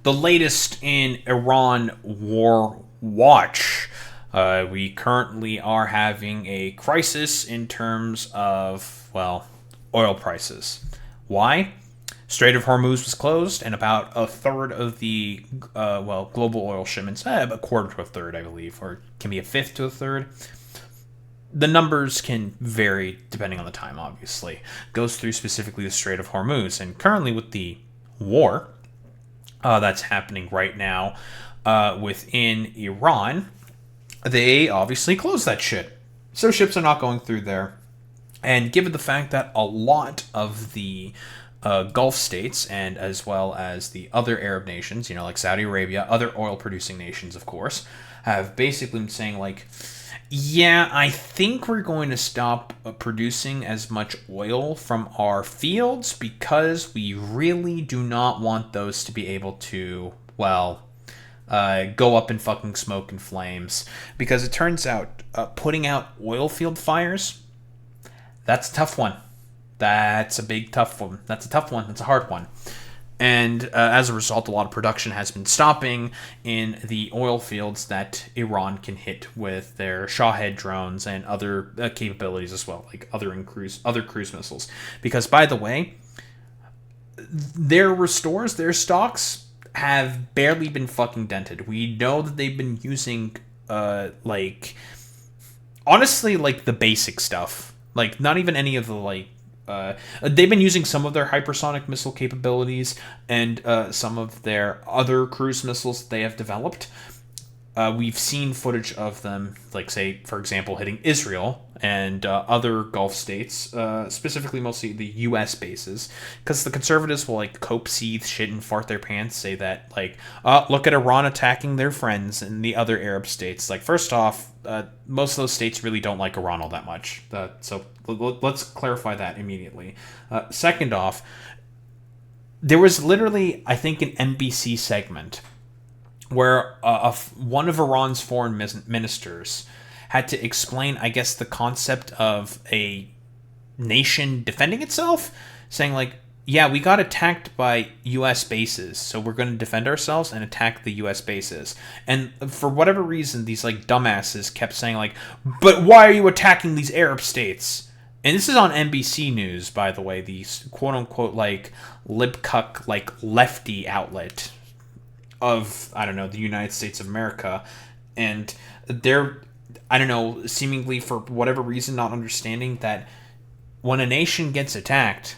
the latest in Iran war watch. We currently are having a crisis in terms of, well, oil prices. Why? Strait of Hormuz was closed, and about a third of the, global oil shipments, a quarter to a third, I believe, or can be a fifth to a third. The numbers can vary depending on the time, obviously. Goes through specifically the Strait of Hormuz, and currently with the war that's happening right now within Iran, they obviously closed that shit. So ships are not going through there. And given the fact that a lot of the Gulf states, and as well as the other Arab nations, like Saudi Arabia, other oil producing nations, of course, have basically been saying, like, yeah, I think we're going to stop producing as much oil from our fields because we really do not want those to be able to, go up in fucking smoke and flames. Because it turns out putting out oil field fires, that's a tough one. That's a big tough one. That's a tough one. That's a hard one. And as a result, a lot of production has been stopping in the oil fields that Iran can hit with their Shahed drones and other capabilities as well, like other cruise missiles. Because, by the way, their stocks have barely been fucking dented. We know that they've been using, honestly, the basic stuff. Not even any of the, they've been using some of their hypersonic missile capabilities and some of their other cruise missiles that they have developed. We've seen footage of them, say, for example, hitting Israel and other Gulf states, specifically mostly the U.S. bases, because the conservatives will, cope, seethe, shit, and fart their pants, say that, look at Iran attacking their friends in the other Arab states. First off, most of those states really don't like Iran all that much, so let's clarify that immediately. Second off, there was literally, I think, an NBC segment where one of Iran's foreign ministers had to explain, I guess, the concept of a nation defending itself, saying, yeah, we got attacked by U.S. bases, so we're going to defend ourselves and attack the U.S. bases. And for whatever reason, these, dumbasses kept saying, but why are you attacking these Arab states? And this is on NBC News, by the way, these quote-unquote, lib-cuck, lefty outlet of, I don't know, the United States of America. And they're, I don't know, seemingly for whatever reason not understanding that when a nation gets attacked,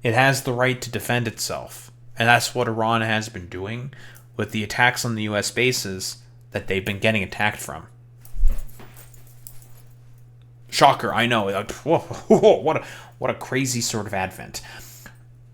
it has the right to defend itself. And that's what Iran has been doing with the attacks on the U.S. bases that they've been getting attacked from. Shocker, I know. What a crazy sort of advent.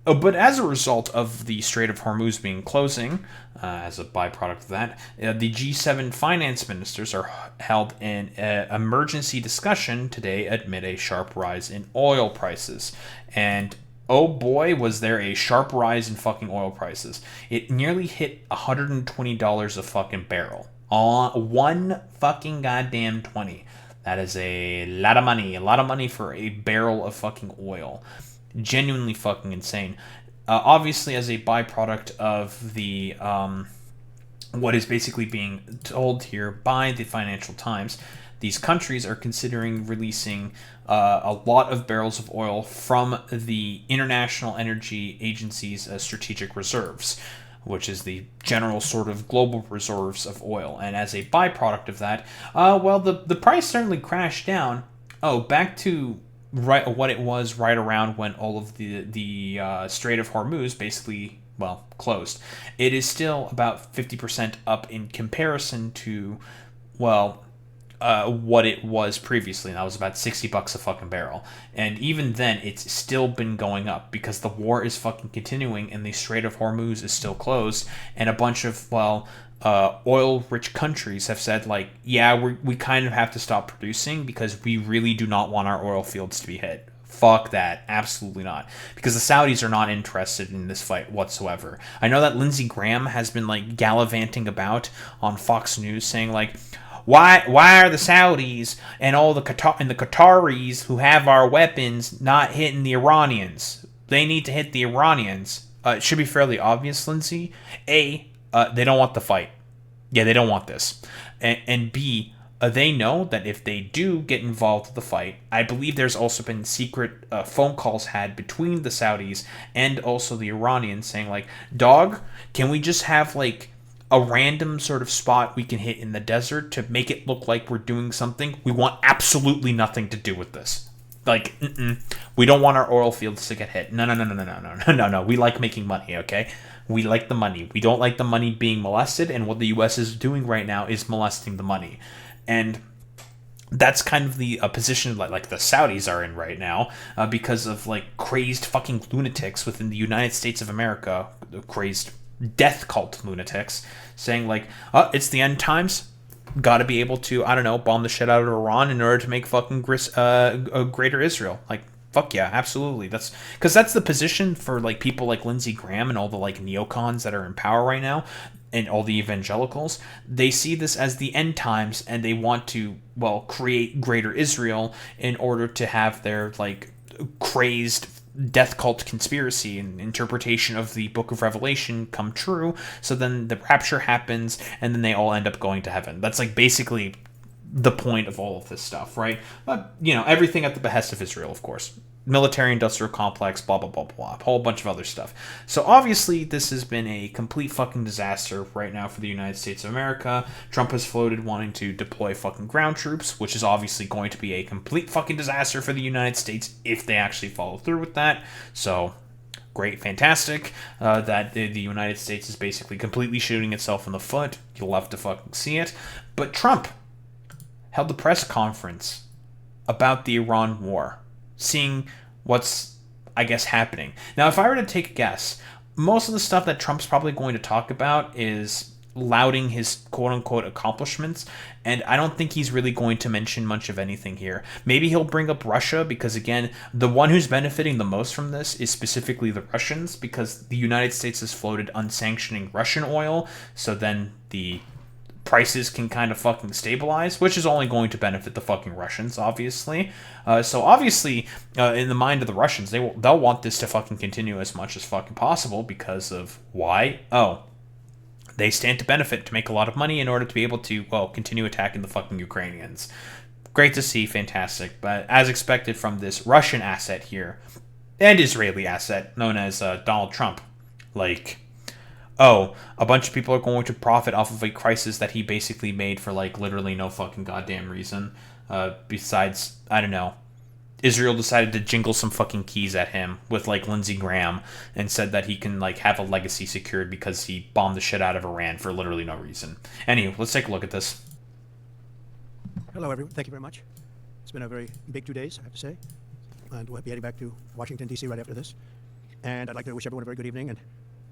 But as a result of the Strait of Hormuz being closing, as a byproduct of that, the G7 finance ministers are held in an emergency discussion today amid a sharp rise in oil prices. And oh boy, was there a sharp rise in fucking oil prices. It nearly hit $120 a fucking barrel. One fucking goddamn 20. That is a lot of money. A lot of money for a barrel of fucking oil. Genuinely fucking insane. Obviously, as a byproduct of the what is basically being told here by the Financial Times, these countries are considering releasing a lot of barrels of oil from the International Energy Agency's strategic reserves, which is the general sort of global reserves of oil. And as a byproduct of that, the price certainly crashed down. Back to right what it was right around when all of the Strait of Hormuz basically, closed. It is still about 50% up in comparison to, what it was previously. And that was about $60 a fucking barrel. And even then, it's still been going up because the war is fucking continuing and the Strait of Hormuz is still closed. And a bunch of, oil-rich countries have said, we kind of have to stop producing because we really do not want our oil fields to be hit. Fuck that. Absolutely not. Because the Saudis are not interested in this fight whatsoever. I know that Lindsey Graham has been, gallivanting about on Fox News saying, why are the Saudis and all the Qataris who have our weapons not hitting the Iranians? They need to hit the Iranians. It should be fairly obvious, Lindsey. they don't want the fight. Yeah, they don't want this. And B, they know that if they do get involved with the fight, I believe there's also been secret phone calls had between the Saudis and also the Iranians saying, like, dog, can we just have, like, a random sort of spot we can hit in the desert to make it look like we're doing something? We want absolutely nothing to do with this. Like, we don't want our oil fields to get hit. No. We like making money, okay? We like the money. We don't like the money being molested, and what the U.S. is doing right now is molesting the money. And that's kind of the position like the Saudis are in right now, because of like crazed fucking lunatics within the United States of America, crazed death cult lunatics, saying like, it's the end times. Got to be able to, I don't know, bomb the shit out of Iran in order to make fucking greater Israel. Like, fuck yeah, absolutely. That's because that's the position for like people like Lindsey Graham and all the like neocons that are in power right now, and all the evangelicals. They see this as the end times, and they want to, well, create greater Israel in order to have their like crazed death cult conspiracy and interpretation of the book of Revelation come true. So then the rapture happens, and then they all end up going to heaven. That's like basically the point of all of this stuff, right? But, you know, everything at the behest of Israel, of course. Military industrial complex, blah, blah, blah, blah, a whole bunch of other stuff. So obviously this has been a complete fucking disaster right now for the United States of America. Trump has floated wanting to deploy fucking ground troops, which is obviously going to be a complete fucking disaster for the United States if they actually follow through with that. So great, fantastic, that the United States is basically completely shooting itself in the foot. You'll love to fucking see it. But Trump held a press conference about the Iran war, seeing what's, I guess, happening. Now, if I were to take a guess, most of the stuff that Trump's probably going to talk about is lauding his quote-unquote accomplishments, and I don't think he's really going to mention much of anything here. Maybe he'll bring up Russia, because, again, the one who's benefiting the most from this is specifically the Russians, because the United States has floated unsanctioning Russian oil, so then the prices can kind of fucking stabilize, which is only going to benefit the fucking Russians, obviously. So obviously, in the mind of the Russians, they'll want this to fucking continue as much as fucking possible, because of why? Oh, they stand to benefit to make a lot of money in order to be able to, well, continue attacking the fucking Ukrainians. Great to see, fantastic. But as expected from this Russian asset here, and Israeli asset known as Donald Trump, like, oh, a bunch of people are going to profit off of a crisis that he basically made for, like, literally no fucking goddamn reason. Besides, I don't know, Israel decided to jingle some fucking keys at him with, like, Lindsey Graham and said that he can, like, have a legacy secured because he bombed the shit out of Iran for literally no reason. Anyway, let's take a look at this. Hello, everyone. Thank you very much. It's been a very big 2 days, I have to say. And we'll be heading back to Washington, D.C. right after this. And I'd like to wish everyone a very good evening. And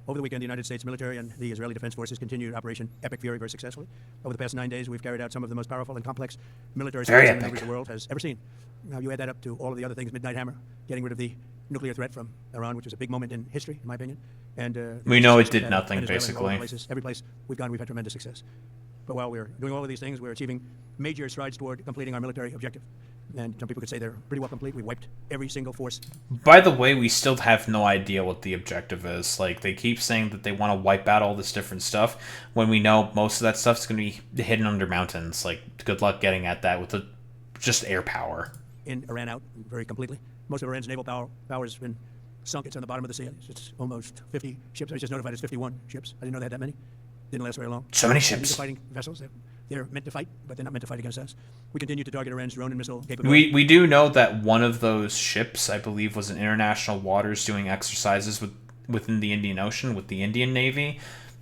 over the weekend, the United States military and the Israeli Defense Forces continued Operation Epic Fury very successfully. Over the past 9 days, we've carried out some of the most powerful and complex military maneuvers the world has ever seen. Now, you add that up to all of the other things, Midnight Hammer, getting rid of the nuclear threat from Iran, which was a big moment in history, in my opinion. And we know it did nothing, basically. Every place we've gone, we've had tremendous success. But while we're doing all of these things, we're achieving major strides toward completing our military objective. And some people could say they're pretty well complete. We wiped every single force. By the way, we still have no idea what the objective is. Like, they keep saying that they want to wipe out all this different stuff, when we know most of that stuff's going to be hidden under mountains. Like, good luck getting at that with just air power. In Iran out very completely. Most of Iran's naval power has been sunk. It's on the bottom of the sea. It's almost 50 ships. I was just notified it's 51 ships. I didn't know they had that many. Didn't last very long. So many ships. These are fighting vessels. They're meant to fight, but they're not meant to fight against us. We continue to target Iran's drone and missile capability. We do know that one of those ships, I believe, was in international waters doing exercises within the Indian Ocean with the Indian Navy.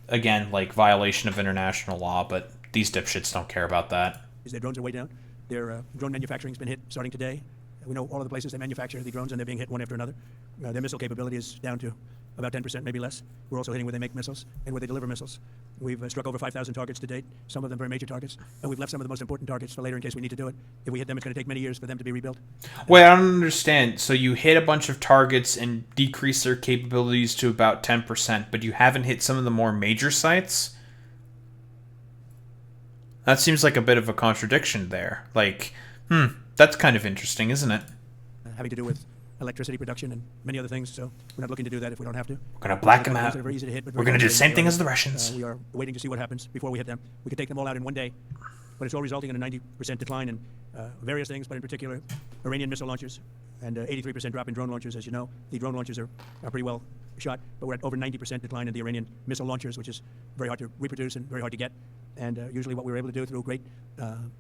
Again, like, violation of international law, but these dipshits don't care about that. Their drones are way down. Their drone manufacturing's been hit starting today. We know all of the places they manufacture the drones, and they're being hit one after another. Their missile capability is down to about 10%, maybe less. We're also hitting where they make missiles and where they deliver missiles. We've struck over 5,000 targets to date, some of them very major targets, and we've left some of the most important targets for later in case we need to do it. If we hit them, it's going to take many years for them to be rebuilt. Wait, I don't understand. So you hit a bunch of targets and decrease their capabilities to about 10%, but you haven't hit some of the more major sites? That seems like a bit of a contradiction there. Like, that's kind of interesting, isn't it? Having to do with electricity production and many other things. So we're not looking to do that if we don't have to. We're going to black them These out. are very easy to hit, but We're very going to do the same vulnerable. thing as the Russians. We are waiting to see what happens before we hit them. We could take them all out in one day, but it's all resulting in a 90% decline in various things, but in particular Iranian missile launchers and 83% drop in drone launchers. As you know, the drone launchers are pretty well shot, but we're at over 90% decline in the Iranian missile launchers, which is very hard to reproduce and very hard to get. And usually what we were able to do through great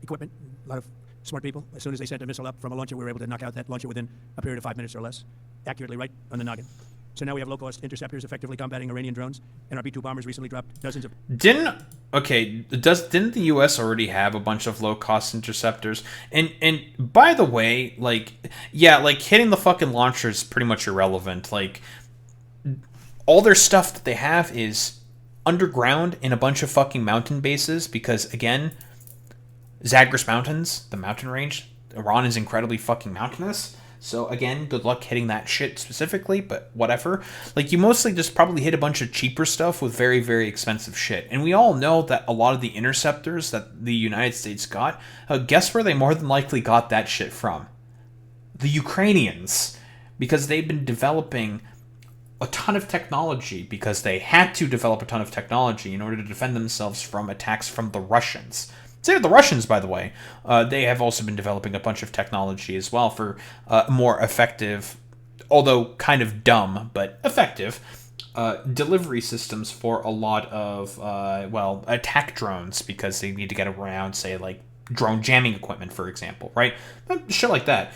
equipment, a lot of smart people, as soon as they sent a missile up from a launcher, we were able to knock out that launcher within a period of 5 minutes or less, accurately right on the noggin. So now we have low-cost interceptors effectively combating Iranian drones, and our B-2 bombers recently dropped dozens of... Didn't the U.S. already have a bunch of low-cost interceptors? And by the way, like, yeah, like, hitting the fucking launcher is pretty much irrelevant. Like, all their stuff that they have is underground in a bunch of fucking mountain bases because, again, Zagros Mountains, the mountain range, Iran is incredibly fucking mountainous. So, again, good luck hitting that shit specifically, but whatever. Like, you mostly just probably hit a bunch of cheaper stuff with very, very expensive shit. And we all know that a lot of the interceptors that the United States got, guess where they more than likely got that shit from? The Ukrainians. Because they've been developing a ton of technology, because they had to develop a ton of technology in order to defend themselves from attacks from the Russians. Say the Russians, by the way, they have also been developing a bunch of technology as well for more effective, although kind of dumb, but effective, delivery systems for a lot of, attack drones, because they need to get around, say, like, drone jamming equipment, for example, right? Shit like that.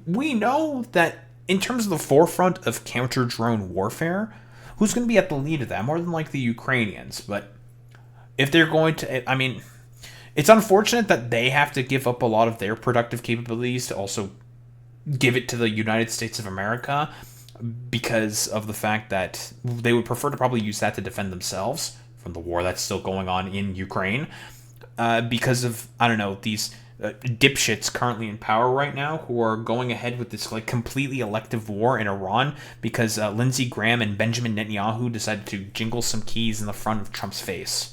We know that in terms of the forefront of counter-drone warfare, who's going to be at the lead of that? More than likely the Ukrainians, but if they're going to, I mean... It's unfortunate that they have to give up a lot of their productive capabilities to also give it to the United States of America because of the fact that they would prefer to probably use that to defend themselves from the war that's still going on in Ukraine because of, I don't know, these dipshits currently in power right now who are going ahead with this like completely elective war in Iran because Lindsey Graham and Benjamin Netanyahu decided to jingle some keys in the front of Trump's face.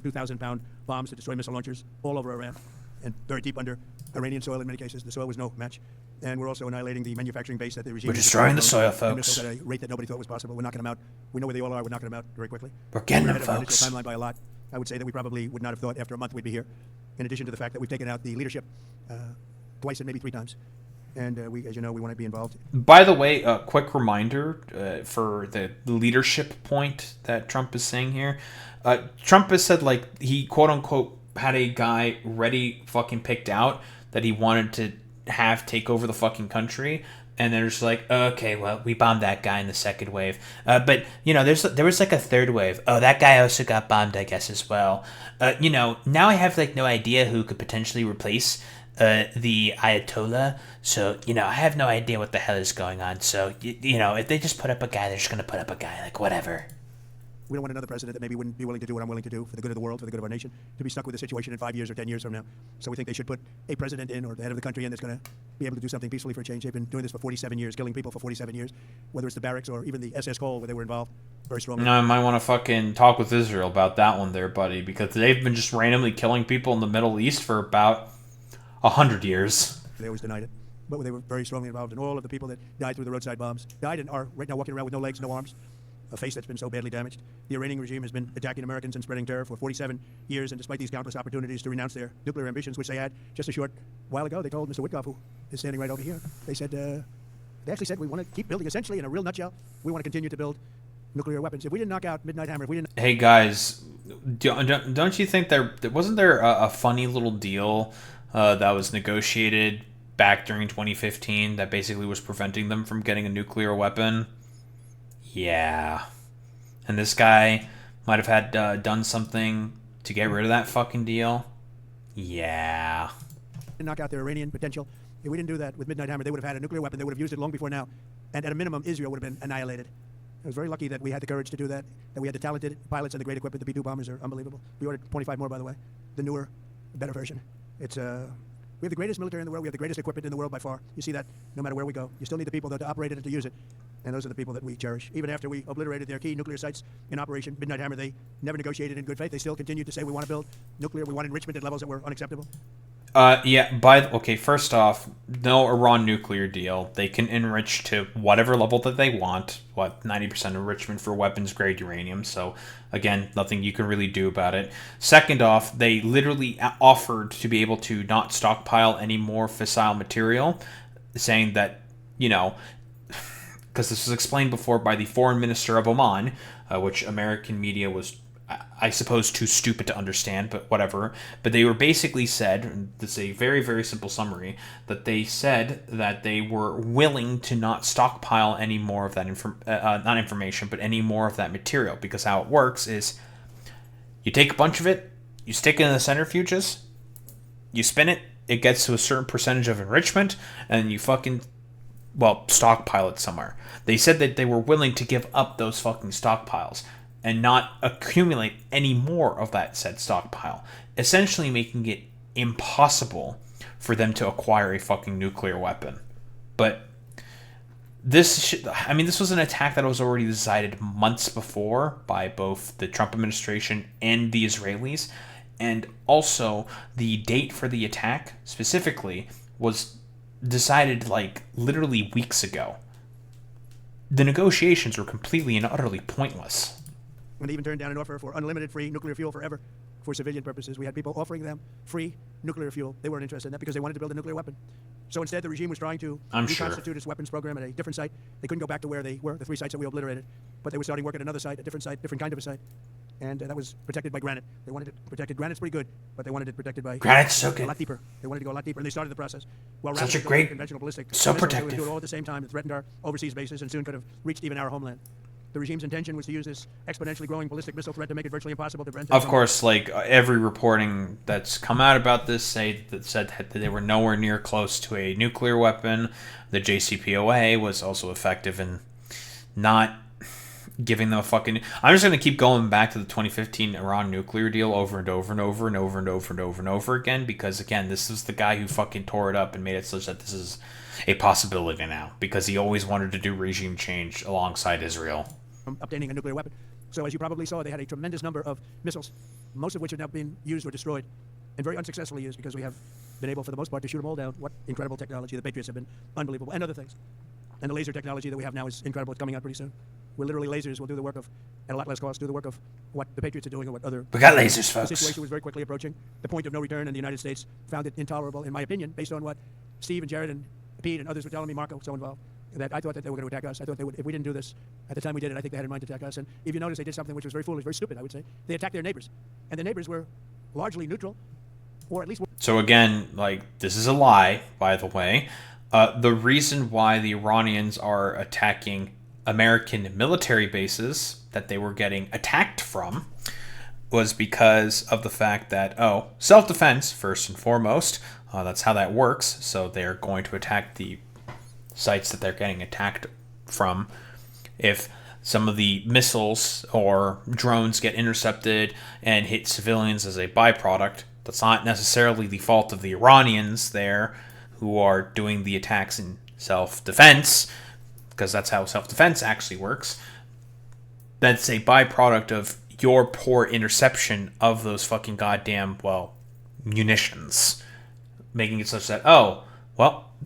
2,000-pound bombs to destroy missile launchers all over Iran and very deep under Iranian soil in many cases. The soil was no match. And we're also annihilating the manufacturing base that the regime... We're destroying the soil, folks. Missiles at a rate that nobody thought was possible. We're knocking them out. We know where they all are. We're knocking them out very quickly. We're getting them, ahead of our folks. initial timeline by a lot. I would say that we probably would not have thought after a month we'd be here, in addition to the fact that we've taken out the leadership twice and maybe 3 times. And we, as you know, we want to be involved. By the way, a quick reminder for the leadership point that Trump is saying here. Trump has said, like, he quote-unquote had a guy ready fucking picked out that he wanted to have take over the fucking country. And they're just like, okay, well, we bombed that guy in the second wave. But, you know, there was like a third wave. Oh, that guy also got bombed, I guess, as well. You know, now I have, like, no idea who could potentially replace the Ayatollah. So, you know, I have no idea what the hell is going on. So, you know, if they just put up a guy, they're just going to put up a guy. Like, whatever. We don't want another president that maybe wouldn't be willing to do what I'm willing to do for the good of the world, for the good of our nation, to be stuck with a situation in 5 years or 10 years from now. So we think they should put a president in, or the head of the country in, that's going to be able to do something peacefully for a change. They've been doing this for 47 years, killing people for 47 years, whether it's the barracks or even the SS Cole where they were involved very strongly. No, I might want to fucking talk with Israel about that one there, buddy, because they've been just randomly killing people in the Middle East for about 100 years. They always denied it. But they were very strongly involved in all of the people that died through the roadside bombs, died and are right now walking around with no legs, no arms, a face that's been so badly damaged. The Iranian regime has been attacking Americans and spreading terror for 47 years, and despite these countless opportunities to renounce their nuclear ambitions, which they had just a short while ago, they told Mr. Witkoff, who is standing right over here, they actually said, we want to keep building, essentially, in a real nutshell, we want to continue to build nuclear weapons. If we didn't knock out Midnight Hammer, if we didn't... Hey, guys, don't you think wasn't there a funny little deal that was negotiated back during 2015 that basically was preventing them from getting a nuclear weapon? Yeah. And this guy might have had done something to get rid of that fucking deal? Yeah. Knock out their Iranian potential. If we didn't do that with Midnight Hammer, they would have had a nuclear weapon. They would have used it long before now. And at a minimum, Israel would have been annihilated. I was very lucky that we had the courage to do that we had the talented pilots and the great equipment. The B-2 bombers are unbelievable. We ordered 25 more, by the way. The newer, better version. It's we have the greatest military in the world. We have the greatest equipment in the world by far. You see that no matter where we go. You still need the people, though, to operate it and to use it. And those are the people that we cherish. Even after we obliterated their key nuclear sites in Operation Midnight Hammer, they never negotiated in good faith. They still continued to say, we want to build nuclear. We want enrichment at levels that were unacceptable. Yeah, okay, first off, no Iran nuclear deal. They can enrich to whatever level that they want. 90% enrichment for weapons grade uranium. So, again, nothing you can really do about it. Second off, they literally offered to be able to not stockpile any more fissile material, saying that, you know, because this was explained before by the foreign minister of Oman, which American media was, I suppose, too stupid to understand, but whatever. But they were basically said, and this is a very, very simple summary, that they said that they were willing to not stockpile any more of that, not information, but any more of that material, because how it works is you take a bunch of it, you stick it in the centrifuges, you spin it, it gets to a certain percentage of enrichment, and you fucking stockpile it somewhere. They said that they were willing to give up those fucking stockpiles and not accumulate any more of that said stockpile, essentially making it impossible for them to acquire a fucking nuclear weapon. But this was an attack that was already decided months before by both the Trump administration and the Israelis, and also the date for the attack specifically was decided like literally weeks ago. The negotiations were completely and utterly pointless. When they even turned down an offer for unlimited free nuclear fuel forever for civilian purposes. We had people offering them free nuclear fuel. They weren't interested in that because they wanted to build a nuclear weapon. So instead, the regime was trying to reconstitute its weapons program at a different site. They couldn't go back to where they were, the 3 sites that we obliterated, but they were starting work at another site, a different kind of a site. And that was protected by granite. They wanted it protected. Granite's pretty good, but they wanted it protected by granite's so good. A lot deeper. They wanted to go a lot deeper, and they started the process. Well, such a great, conventional ballistic, so missiles, protective. They would do it all at the same time. It threatened our overseas bases and soon could have reached even our homeland. The regime's intention was to use this exponentially growing ballistic missile threat to make it virtually impossible to prevent. Of course, like every reporting that's come out about this said that they were nowhere near close to a nuclear weapon. The JCPOA was also effective in not giving them a fucking... I'm just going to keep going back to the 2015 Iran nuclear deal over and over and over and over and over and over and over again, because, again, this is the guy who fucking tore it up and made it such that this is a possibility now, because he always wanted to do regime change alongside Israel. Obtaining a nuclear weapon. So as you probably saw, they had a tremendous number of missiles, most of which have now been used or destroyed, and very unsuccessfully used because we have been able, for the most part, to shoot them all down. What incredible technology. The Patriots have been unbelievable, and other things. And the laser technology that we have now is incredible. It's coming out pretty soon. Where literally lasers will do the work of, at a lot less cost, do the work of what the Patriots are doing or what other... We got lasers, folks. The situation was very quickly approaching the point of no return, and the United States found it intolerable, in my opinion, based on what Steve and Jared and Pete and others were telling me, Marco, so involved, that I thought that they were going to attack us. I thought they would, if we didn't do this at the time we did it, I think they had in mind to attack us. And if you notice, they did something which was very foolish, very stupid, I would say. They attacked their neighbors. And the neighbors were largely neutral, or at least... So again, like, this is a lie, by the way. The reason why the Iranians are attacking American military bases that they were getting attacked from was because of the fact that, self-defense, first and foremost. That's how that works. So they're going to attack the sites that they're getting attacked from. If some of the missiles or drones get intercepted and hit civilians as a byproduct, that's not necessarily the fault of the Iranians there who are doing the attacks in self-defense, because that's how self-defense actually works. That's a byproduct of your poor interception of those fucking goddamn, munitions. Making it such that,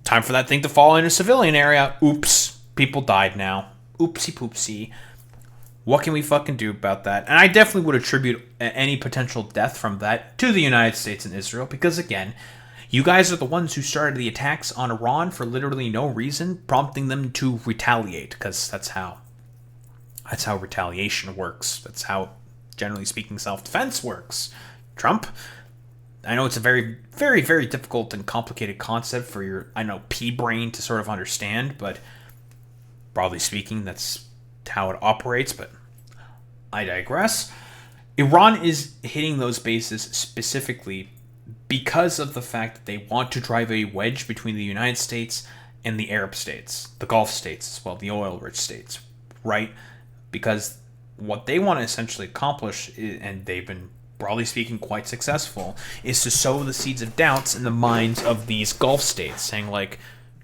time for that thing to fall in a civilian area. Oops, people died now. Oopsie poopsie. What can we fucking do about that? And I definitely would attribute any potential death from that to the United States and Israel, because again, you guys are the ones who started the attacks on Iran for literally no reason, prompting them to retaliate, because that's how retaliation works. That's how, generally speaking, self-defense works. Trump, I know it's a very, very, very difficult and complicated concept for your, pea brain to sort of understand, but broadly speaking, that's how it operates, but I digress. Iran is hitting those bases specifically because of the fact that they want to drive a wedge between the United States and the Arab states, the Gulf states as well, the oil-rich states, right? Because what they want to essentially accomplish, and they've been, broadly speaking, quite successful, is to sow the seeds of doubts in the minds of these Gulf states, saying like,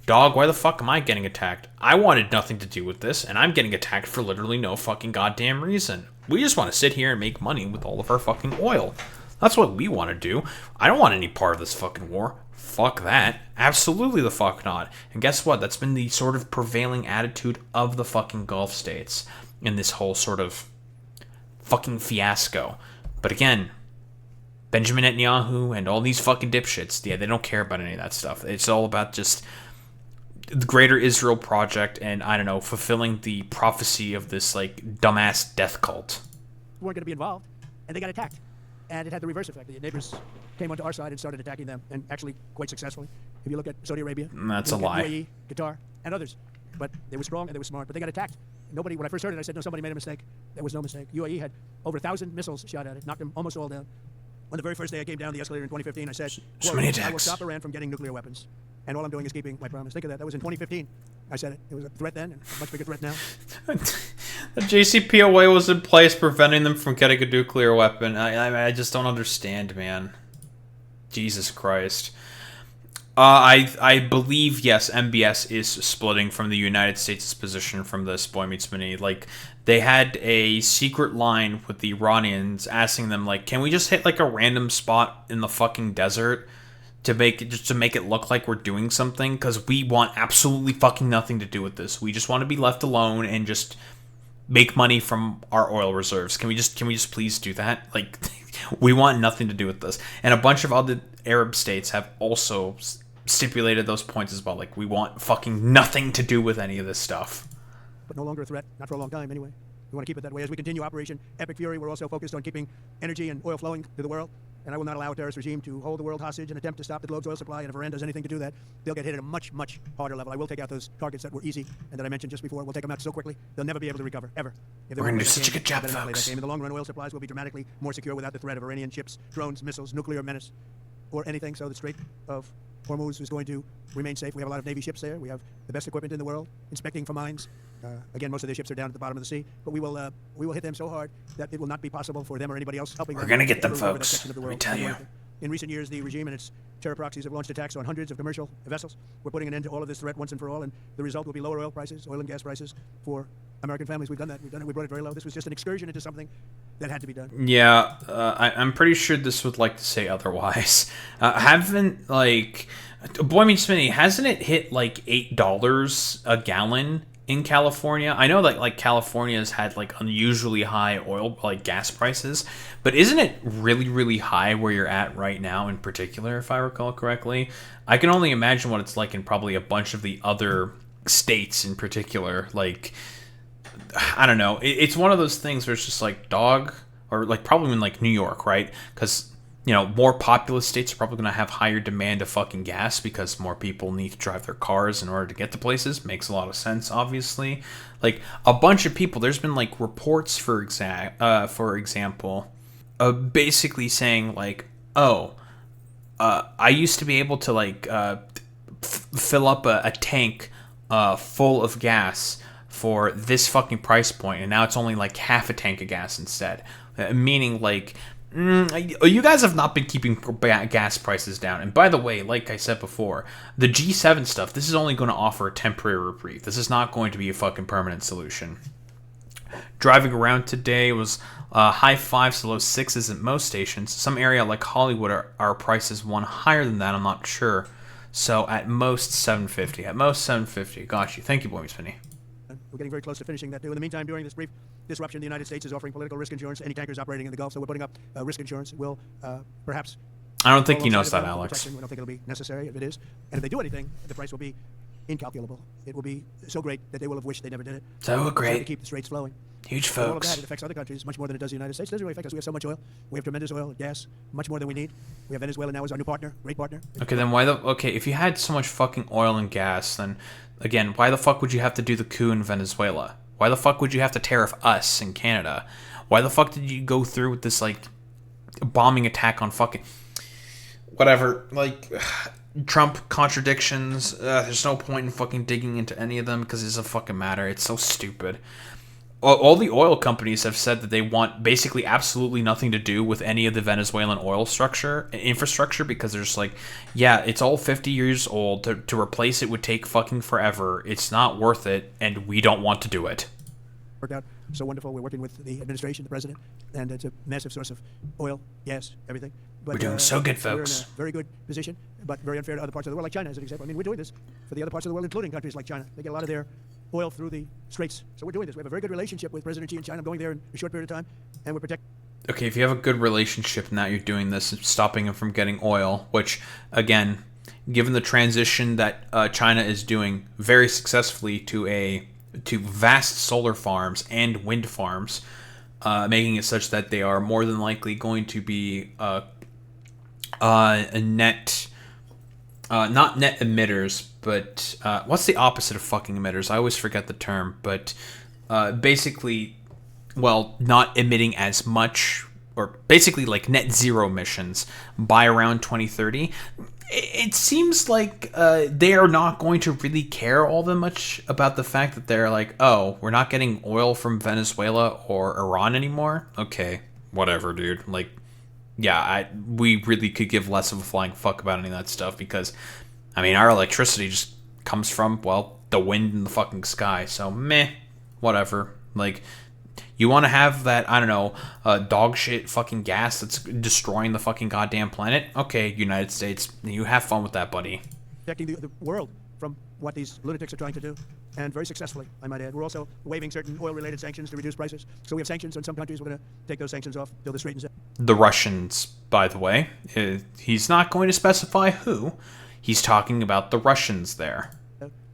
dog, why the fuck am I getting attacked? I wanted nothing to do with this, and I'm getting attacked for literally no fucking goddamn reason. We just want to sit here and make money with all of our fucking oil. That's what we want to do. I don't want any part of this fucking war. Fuck that. Absolutely the fuck not. And guess what? That's been the sort of prevailing attitude of the fucking Gulf states in this whole sort of fucking fiasco. But again, Benjamin Netanyahu and all these fucking dipshits, yeah, they don't care about any of that stuff. It's all about just the greater Israel project and, I don't know, fulfilling the prophecy of this, like, dumbass death cult. Weren't going to be involved, and they got attacked. And it had the reverse effect. The neighbors came onto our side and started attacking them, and actually quite successfully. If you look at Saudi Arabia, that's a lie. UAE, Qatar, and others. But they were strong and they were smart, but they got attacked. Nobody, when I first heard it, I said, no, somebody made a mistake. There was no mistake. UAE had over 1,000 missiles shot at it, knocked them almost all down. On the very first day I came down the escalator in 2015, I said, so many attacks. I will stop Iran from getting nuclear weapons. And all I'm doing is keeping my promise. Think of that. That was in 2015. I said it. It was a threat then, and a much bigger threat now. The JCPOA was in place preventing them from getting a nuclear weapon. I just don't understand, man. Jesus Christ. I believe, yes, MBS is splitting from the United States' position from this, Boy Meets Mini. Like, they had a secret line with the Iranians asking them, like, can we just hit, like, a random spot in the fucking desert to make it look like we're doing something? Because we want absolutely fucking nothing to do with this. We just want to be left alone and just make money from our oil reserves. Can we just please do that? Like, we want nothing to do with this. And a bunch of other Arab states have also stipulated those points as well. Like, we want fucking nothing to do with any of this stuff. But no longer a threat, not for a long time anyway. We want to keep it that way. As we continue Operation Epic Fury, we're also focused on keeping energy and oil flowing to the world. And I will not allow a terrorist regime to hold the world hostage and attempt to stop the globe's oil supply. And if Iran does anything to do that, they'll get hit at a much, much harder level. I will take out those targets that were easy and that I mentioned just before. We'll take them out so quickly, they'll never be able to recover, ever. If we're going to do such a good job, folks. In the long run, oil supplies will be dramatically more secure without the threat of Iranian ships, drones, missiles, nuclear menace, or anything. So the Strait of Hormuz is going to remain safe. We have a lot of Navy ships there. We have the best equipment in the world, inspecting for mines. Again, most of their ships are down at the bottom of the sea, but we will hit them so hard that it will not be possible for them or anybody else helping. We're going to get them, folks. Let me tell you. In recent years, the regime and its terror proxies have launched attacks on hundreds of commercial vessels. We're putting an end to all of this threat once and for all, and the result will be lower oil prices, oil and gas prices for American families. We've done that. We brought it very low. This was just an excursion into something that had to be done. Yeah, I'm pretty sure this would like to say otherwise. Haven't, like, Boy Meets Mini, hasn't it hit like $8 a gallon in California? I know that, like, California's had, like, unusually high oil, like, gas prices, but isn't it really, really high where you're at right now in particular, if I recall correctly? I can only imagine what it's like in probably a bunch of the other states in particular. Like, I don't know. It's one of those things where it's just like, dog, or like probably in like New York, right? Because, you know, more populous states are probably going to have higher demand of fucking gas because more people need to drive their cars in order to get to places. Makes a lot of sense, obviously. Like, a bunch of people, there's been like reports, for example, basically saying like, I used to be able to like fill up a tank full of gas for this fucking price point, and now it's only like half a tank of gas instead. Meaning, like, you guys have not been keeping gas prices down. And by the way, like I said before, the G7 stuff, this is only going to offer a temporary reprieve. This is not going to be a fucking permanent solution. Driving around today was high 5s to low 6s at most stations. Some area like Hollywood are prices one higher than that, I'm not sure. So at most 750. At most 750. Got you. Thank you, Boy Spinny. We're getting very close to finishing that, too. In the meantime, during this brief disruption, the United States is offering political risk insurance to any tankers operating in the Gulf. So we're putting up risk insurance. We'll perhaps... I don't think he knows that, Alex. We don't think it'll be necessary if it is. And if they do anything, the price will be incalculable. It will be so great that they will have wished they never did it. So great. To keep the straits flowing. Huge, folks. All of folks. that, it affects other countries much more than it does the United States. It doesn't really affect us. We have so much oil. We have tremendous oil and gas, much more than we need. We have Venezuela now as our new partner, great partner. Okay, then if you had so much fucking oil and gas, then, again, why the fuck would you have to do the coup in Venezuela? Why the fuck would you have to tariff us in Canada? Why the fuck did you go through with this, like, bombing attack on fucking... Whatever, like... Trump contradictions, there's no point in fucking digging into any of them because it doesn't fucking matter. It's so stupid. All the oil companies have said that they want basically absolutely nothing to do with any of the Venezuelan oil infrastructure because they're just like, yeah, it's all 50 years old. To replace it would take fucking forever. It's not worth it, and we don't want to do it. Worked out so wonderful. We're working with the administration, the president, and it's a massive source of oil, gas, everything. But, We're doing so good, We're in folks. a very good position, but very unfair to other parts of the world, like China, as an example. I mean, we're doing this for the other parts of the world, including countries like China. They get a lot of their oil through the straits. So we're doing this. We have a very good relationship with President Xi in China. I'm going there in a short period of time, and we're protecting. Okay, if you have a good relationship and that you're doing this, it's stopping him from getting oil, which, again, given the transition that China is doing very successfully to vast solar farms and wind farms, making it such that they are more than likely going to be a net, not net emitters, but what's the opposite of fucking emitters? I always forget the term, but basically, well, not emitting as much, or basically like net zero emissions by around 2030. It seems like they are not going to really care all that much about the fact that they're like, oh, we're not getting oil from Venezuela or Iran anymore. Okay, whatever, dude. Like, yeah, we really could give less of a flying fuck about any of that stuff because, I mean, our electricity just comes from, well, the wind in the fucking sky. So, meh, whatever. Like, you want to have that, I don't know, dog shit fucking gas that's destroying the fucking goddamn planet? Okay, United States, you have fun with that, buddy. Protecting the world from what these lunatics are trying to do, and very successfully, I might add. We're also waiving certain oil-related sanctions to reduce prices. So we have sanctions on some countries. We're going to take those sanctions off till this straightens out. The Russians, by the way, he's not going to specify who. He's talking about the Russians there.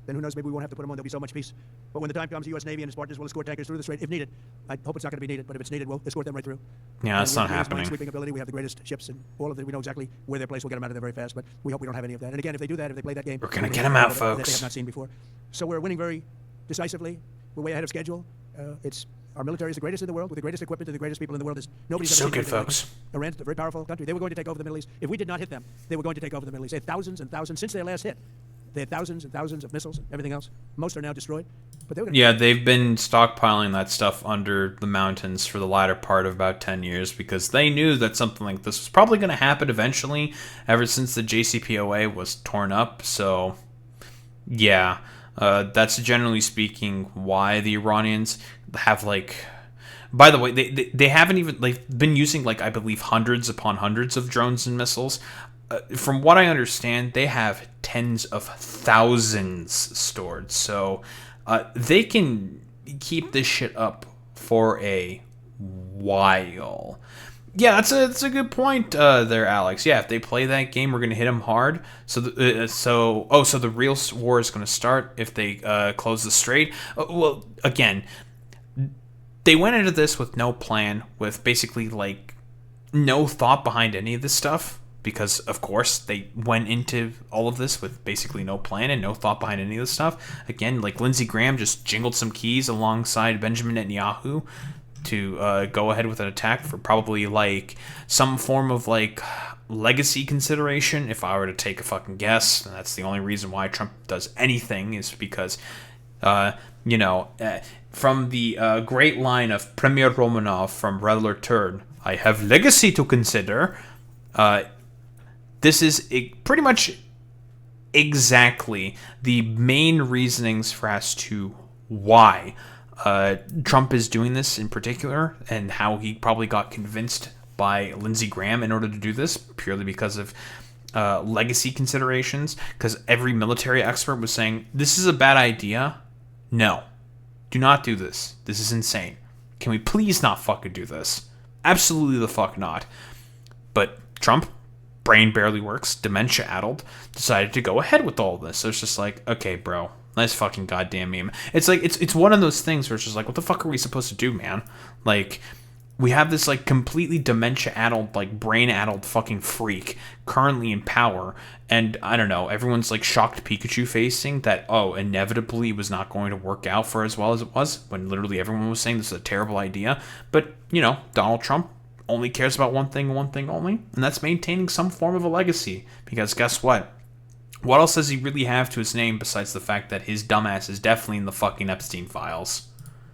Then who knows, maybe we won't have to put them on. There'll be so much peace. But when the time comes, the U.S. Navy and its partners will escort tankers through the strait if needed. I hope it's not going to be needed, but if it's needed, we'll escort them right through. Yeah, that's not happening. Sweeping ability. We have the greatest ships and all of them. We know exactly where they're placed. We'll get them out of there very fast, but we hope we don't have any of that. And again, if they do that, if they play that game, we're going to get them out, folks. That they have not seen before. So we're winning very decisively. We're way ahead of schedule. Our military is the greatest in the world, with the greatest equipment and the greatest people in the world. Nobody's so ever seen good, folks. Iran's a very powerful country. They were going to take over the Middle East. If we did not hit them, they were going to take over the Middle East. They had thousands and thousands since their last hit. They had thousands and thousands of missiles and everything else. Most are now destroyed. But they were yeah, they've been stockpiling that stuff under the mountains for the latter part of about 10 years because they knew that something like this was probably going to happen eventually ever since the JCPOA was torn up. So, yeah, that's generally speaking why the Iranians have, like... By the way, they haven't even... They've been using, like, I believe hundreds upon hundreds of drones and missiles. From what I understand, they have tens of thousands stored. So they can keep this shit up for a while. Yeah, that's a good point there, Alex. Yeah, if they play that game, we're going to hit them hard. So the real war is going to start if they close the strait. Well, again, they went into this with no plan, with basically, like, no thought behind any of this stuff. Because, of course, they went into all of this with basically no plan and no thought behind any of this stuff. Again, like Lindsey Graham just jingled some keys alongside Benjamin Netanyahu to go ahead with an attack for probably, like, some form of, like, legacy consideration. If I were to take a fucking guess, and that's the only reason why Trump does anything is because, from the great line of Premier Romanov from Red Alert Turn, I have legacy to consider. This is pretty much exactly the main reasonings for as to why Trump is doing this in particular, and how he probably got convinced by Lindsey Graham in order to do this, purely because of legacy considerations, because every military expert was saying, this is a bad idea. No, do not do this. This is insane. Can we please not fucking do this? Absolutely the fuck not. But Trump, brain barely works, dementia-addled, decided to go ahead with all of this. So it's just like, okay, bro, nice fucking goddamn meme. It's like, it's one of those things where it's just like, what the fuck are we supposed to do, man? Like, we have this, like, completely dementia-addled, like, brain-addled fucking freak currently in power, and, I don't know, everyone's, like, shocked Pikachu facing that, oh, inevitably it was not going to work out for as well as it was, when literally everyone was saying this is a terrible idea. But, Donald Trump only cares about one thing only, and that's maintaining some form of a legacy. Because guess what? What else does he really have to his name besides the fact that his dumbass is definitely in the fucking Epstein files?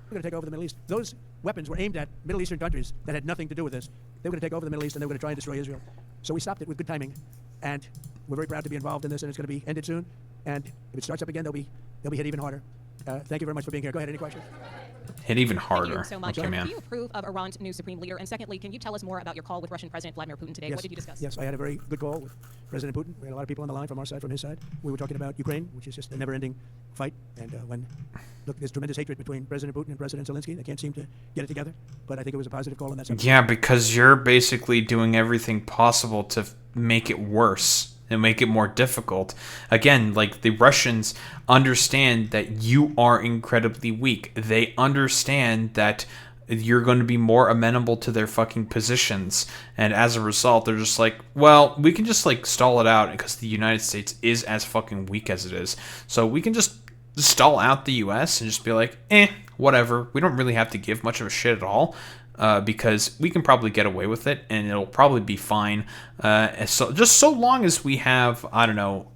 We're going to take over the Middle East. Those weapons were aimed at Middle Eastern countries that had nothing to do with this. They were going to take over the Middle East, and they were going to try and destroy Israel. So we stopped it with good timing, and we're very proud to be involved in this, and it's going to be ended soon. And if it starts up again, they'll be hit even harder. Thank you very much for being here. Go ahead. Any questions? Hit even Thank harder. you so much. Okay, man. Do you approve of Iran's new supreme leader? And secondly, can you tell us more about your call with Russian President Vladimir Putin today? Yes. What did you discuss? Yes, I had a very good call with President Putin. We had a lot of people on the line from our side, from his side. We were talking about Ukraine, which is just a never-ending fight. And look, there's tremendous hatred between President Putin and President Zelensky. They can't seem to get it together. But I think it was a positive call on that subject. Yeah, because you're basically doing everything possible to make it worse and make it more difficult. Again, like, the Russians understand that you are incredibly weak. They understand that you're going to be more amenable to their fucking positions. And as a result, they're just like, well, we can just, like, stall it out because the United States is as fucking weak as it is. So we can just stall out the U.S. and just be like, whatever. We don't really have to give much of a shit at all. Because we can probably get away with it, and it'll probably be fine. Just so long as we have, I don't know,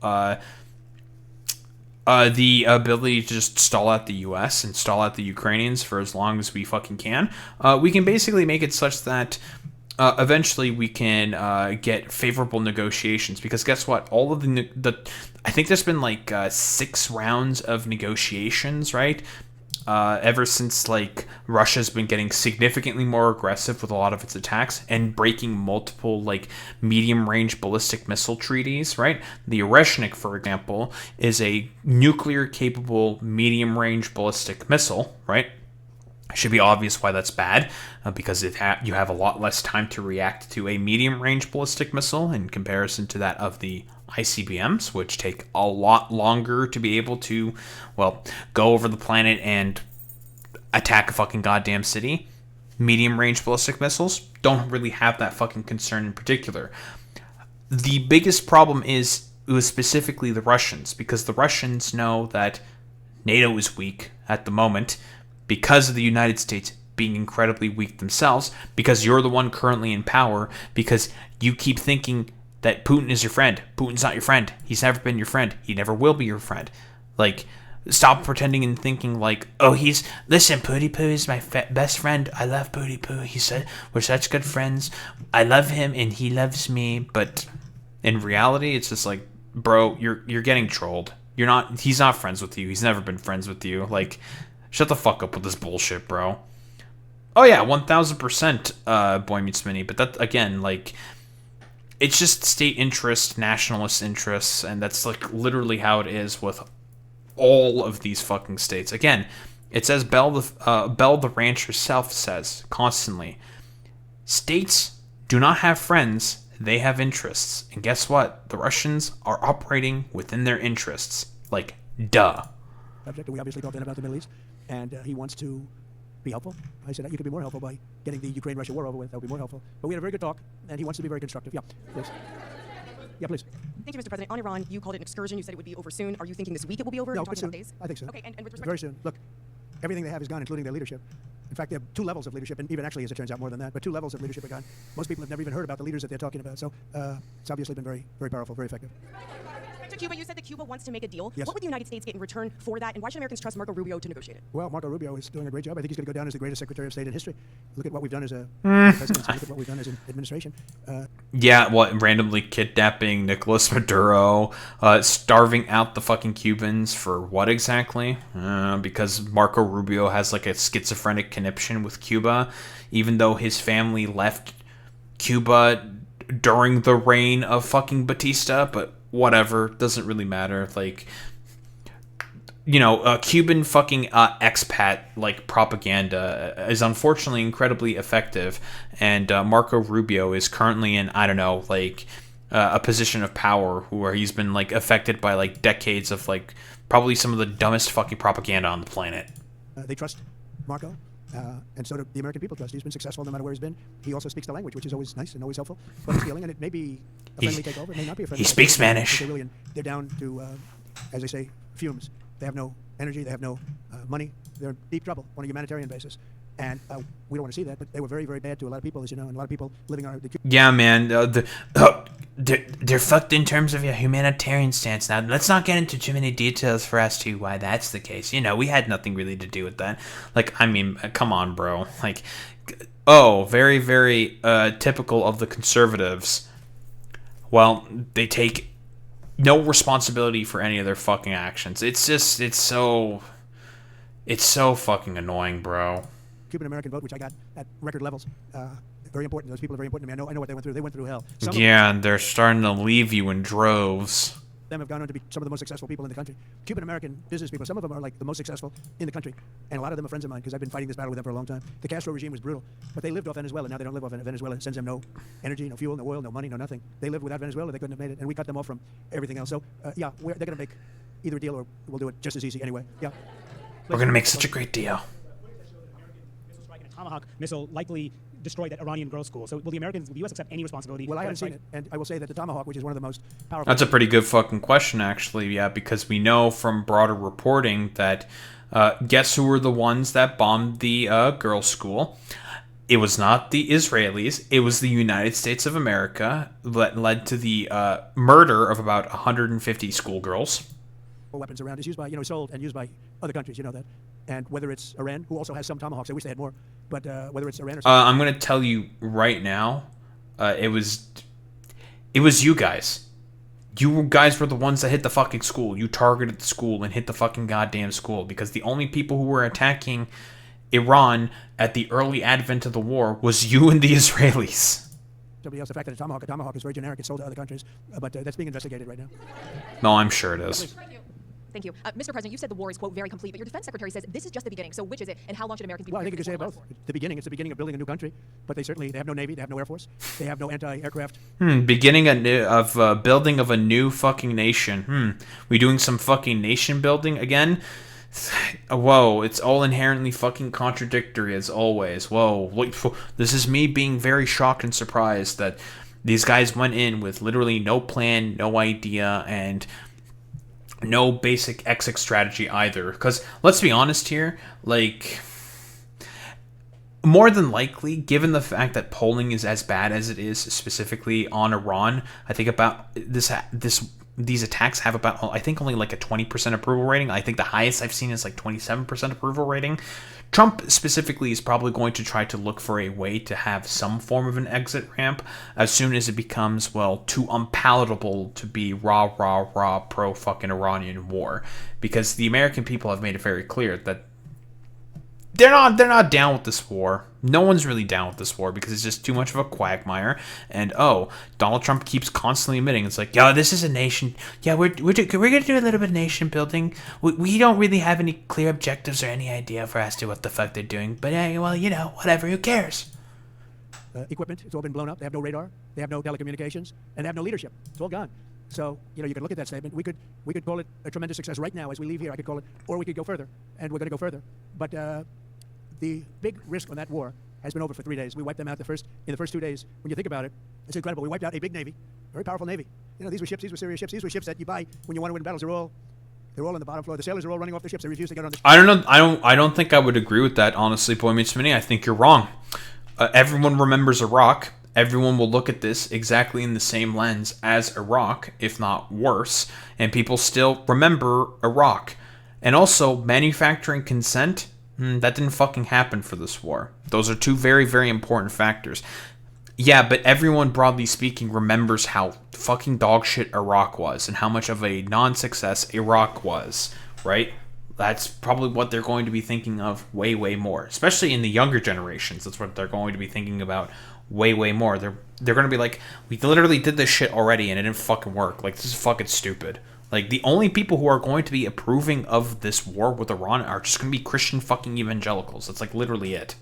the ability to just stall out the U.S. and stall out the Ukrainians for as long as we fucking can, we can basically make it such that eventually we can get favorable negotiations. Because guess what? All of the I think there's been like 6 rounds of negotiations, right? Ever since, like, Russia's been getting significantly more aggressive with a lot of its attacks and breaking multiple, like, medium-range ballistic missile treaties, right? The Oreshnik, for example, is a nuclear-capable medium-range ballistic missile, right? It should be obvious why that's bad, because you have a lot less time to react to a medium-range ballistic missile in comparison to that of the ICBMs, which take a lot longer to be able to, well, go over the planet and attack a fucking goddamn city. Medium-range ballistic missiles don't really have that fucking concern in particular. The biggest problem is it was specifically the Russians, because the Russians know that NATO is weak at the moment because of the United States being incredibly weak themselves, because you're the one currently in power, because you keep thinking that Putin is your friend. Putin's not your friend. He's never been your friend. He never will be your friend. Like, stop pretending and thinking like, oh, listen, Pooty Poo is my best friend. I love Pooty Poo. He said we're such good friends. I love him and he loves me. But in reality, it's just like, bro, you're getting trolled. He's not friends with you. He's never been friends with you. Like, shut the fuck up with this bullshit, bro. Oh yeah, 1000%, Boy Meets Mini. But that, again, like, it's just state interest, nationalist interests, and that's, like, literally how it is with all of these fucking states. Again, it says Bell the Ranch herself says constantly, states do not have friends, they have interests. And guess what? The Russians are operating within their interests. Like, duh. We obviously talked then about the Middle East, and he wants to be helpful. I said that you could be more helpful by getting the Ukraine-Russia war over with. That would be more helpful. But we had a very good talk, and he wants to be very constructive. Yeah, please. Yeah, please. Thank you, Mr. President. On Iran, you called it an excursion. You said it would be over soon. Are you thinking this week it will be over? No, Are you but talking soon. about days? I think so. Okay, and with respect Very soon. Look, everything they have is gone, including their leadership. In fact, they have 2 levels of leadership, and even actually, as it turns out, more than that. But 2 levels of leadership are gone. Most people have never even heard about the leaders that they're talking about. So it's obviously been very, very powerful, very effective. to Cuba, you said that Cuba wants to make a deal. Yes. What would the United States get in return for that, and why should Americans trust Marco Rubio to negotiate it? Well, Marco Rubio is doing a great job. I think he's going to go down as the greatest Secretary of State in history. Look at what we've done as a presidency. Look at what we've done as an administration. Randomly kidnapping Nicolas Maduro, starving out the fucking Cubans for what exactly? Because Marco Rubio has like a schizophrenic conniption with Cuba, even though his family left Cuba during the reign of fucking Batista, but whatever, doesn't really matter. Like, Cuban fucking expat like propaganda is unfortunately incredibly effective, and Marco Rubio is currently in, I don't know, like a position of power where he's been like affected by like decades of like probably some of the dumbest fucking propaganda on the planet. They trust Marco. And so do the American people trust. He's been successful no matter where he's been. He also speaks the language, which is always nice and always helpful. But it's healing, and it may be a friendly takeover. It may not be a friendly takeover. He speaks Spanish. They're down to, as they say, fumes. They have no energy. They have no money. They're in deep trouble on a humanitarian basis. And we don't want to see that, but they were very, very bad to a lot of people, as you know, and a lot of people living on the... Yeah, man. They're fucked in terms of a humanitarian stance. Now, let's not get into too many details for as to why that's the case. We had nothing really to do with that. Like, I mean, come on, bro. Like, very, very typical of the conservatives. Well, they take no responsibility for any of their fucking actions. It's so... It's so fucking annoying, bro. Cuban American vote, which I got at record levels. Very important. Those people are very important to me. I know what they went through. They went through hell. Some Yeah, and they're starting to leave you in droves. of them have gone on to be some of the most successful people in the country. Cuban American business people, some of them are like the most successful in the country. And a lot of them are friends of mine because I've been fighting this battle with them for a long time. The Castro regime was brutal, but they lived off Venezuela. Now they don't live off Venezuela. It sends them no energy, no fuel, no oil, no money, no nothing. They lived without Venezuela. They couldn't have made it. And we cut them off from everything else. So, yeah, they're going to make either a deal or we'll do it just as easy anyway. Yeah. We're gonna make such a great deal. Tomahawk missile likely destroyed that Iranian girls' school. So will the Americans, will the U.S. accept any responsibility? Well, I haven't seen it, and I will say that the Tomahawk, which is one of the most powerful... That's a pretty good fucking question, actually, yeah, because we know from broader reporting that guess who were the ones that bombed the girls' school? It was not the Israelis. It was the United States of America that led to the murder of about 150 schoolgirls. Weapons around is used by, sold and used by other countries, you know that. And whether it's Iran, who also has some Tomahawks, I wish they had more, but whether it's Iran or I'm going to tell you right now, it was you guys. You guys were the ones that hit the fucking school. You targeted the school and hit the fucking goddamn school because the only people who were attacking Iran at the early advent of the war was you and the Israelis. somebody else. The fact that a Tomahawk is very generic, it's sold to other countries, but that's being investigated right now. No, I'm sure it is. Thank you. Mr. President, you said the war is, quote, very complete, but your defense secretary says this is just the beginning. So which is it, and how long should Americans be Well, I prepared think you could for say this both. The beginning, it's the beginning of building a new country, but they have no Navy, they have no Air Force, they have no anti-aircraft. Beginning of building of a new fucking nation. We doing some fucking nation building again? Whoa, it's all inherently fucking contradictory as always. Whoa, this is me being very shocked and surprised that these guys went in with literally no plan, no idea, and no basic exit strategy either. Because let's be honest here, like, more than likely, given the fact that polling is as bad as it is, specifically on Iran, I think about these attacks have about, I think, only like a 20% approval rating. I think the highest I've seen is like 27% approval rating. Trump specifically is probably going to try to look for a way to have some form of an exit ramp as soon as it becomes, well, too unpalatable to be rah pro fucking Iranian war, because the American people have made it very clear that they're not down with this war. No one's really down with this war because it's just too much of a quagmire. And Donald Trump keeps constantly admitting, it's like, yo, this is a nation. Yeah, we're gonna do a little bit of nation building. We don't really have any clear objectives or any idea for as to what the fuck they're doing. But well, whatever. Who cares? Equipment, it's all been blown up. They have no radar, they have no telecommunications, and they have no leadership. It's all gone. So, you can look at that statement. We could call it a tremendous success right now as we leave here. I could call it, or we could go further, and we're going to go further. But the big risk on that war has been over for 3 days. We wiped them out in the first 2 days. When you think about it, it's incredible. We wiped out a big navy, very powerful navy. These were ships. These were serious ships. These were ships that you buy when you want to win battles. They're all on the bottom floor. The sailors are all running off their ships. They refuse to get on the ship. I don't know. I don't think I would agree with that, honestly, Boy Meets Mini. I think you're wrong. Everyone remembers Iraq. Everyone will look at this exactly in the same lens as Iraq, if not worse, and people still remember Iraq. And also, manufacturing consent, that didn't fucking happen for this war. Those are two very, very important factors. Yeah, but everyone, broadly speaking, remembers how fucking dog shit Iraq was and how much of a non-success Iraq was, right? That's probably what they're going to be thinking of way, way more. Especially in the younger generations. That's what they're going to be thinking about way, way more. They're going to be like, we literally did this shit already and it didn't fucking work. Like, this is fucking stupid. Like, the only people who are going to be approving of this war with Iran are just going to be Christian fucking evangelicals. That's, like, literally it.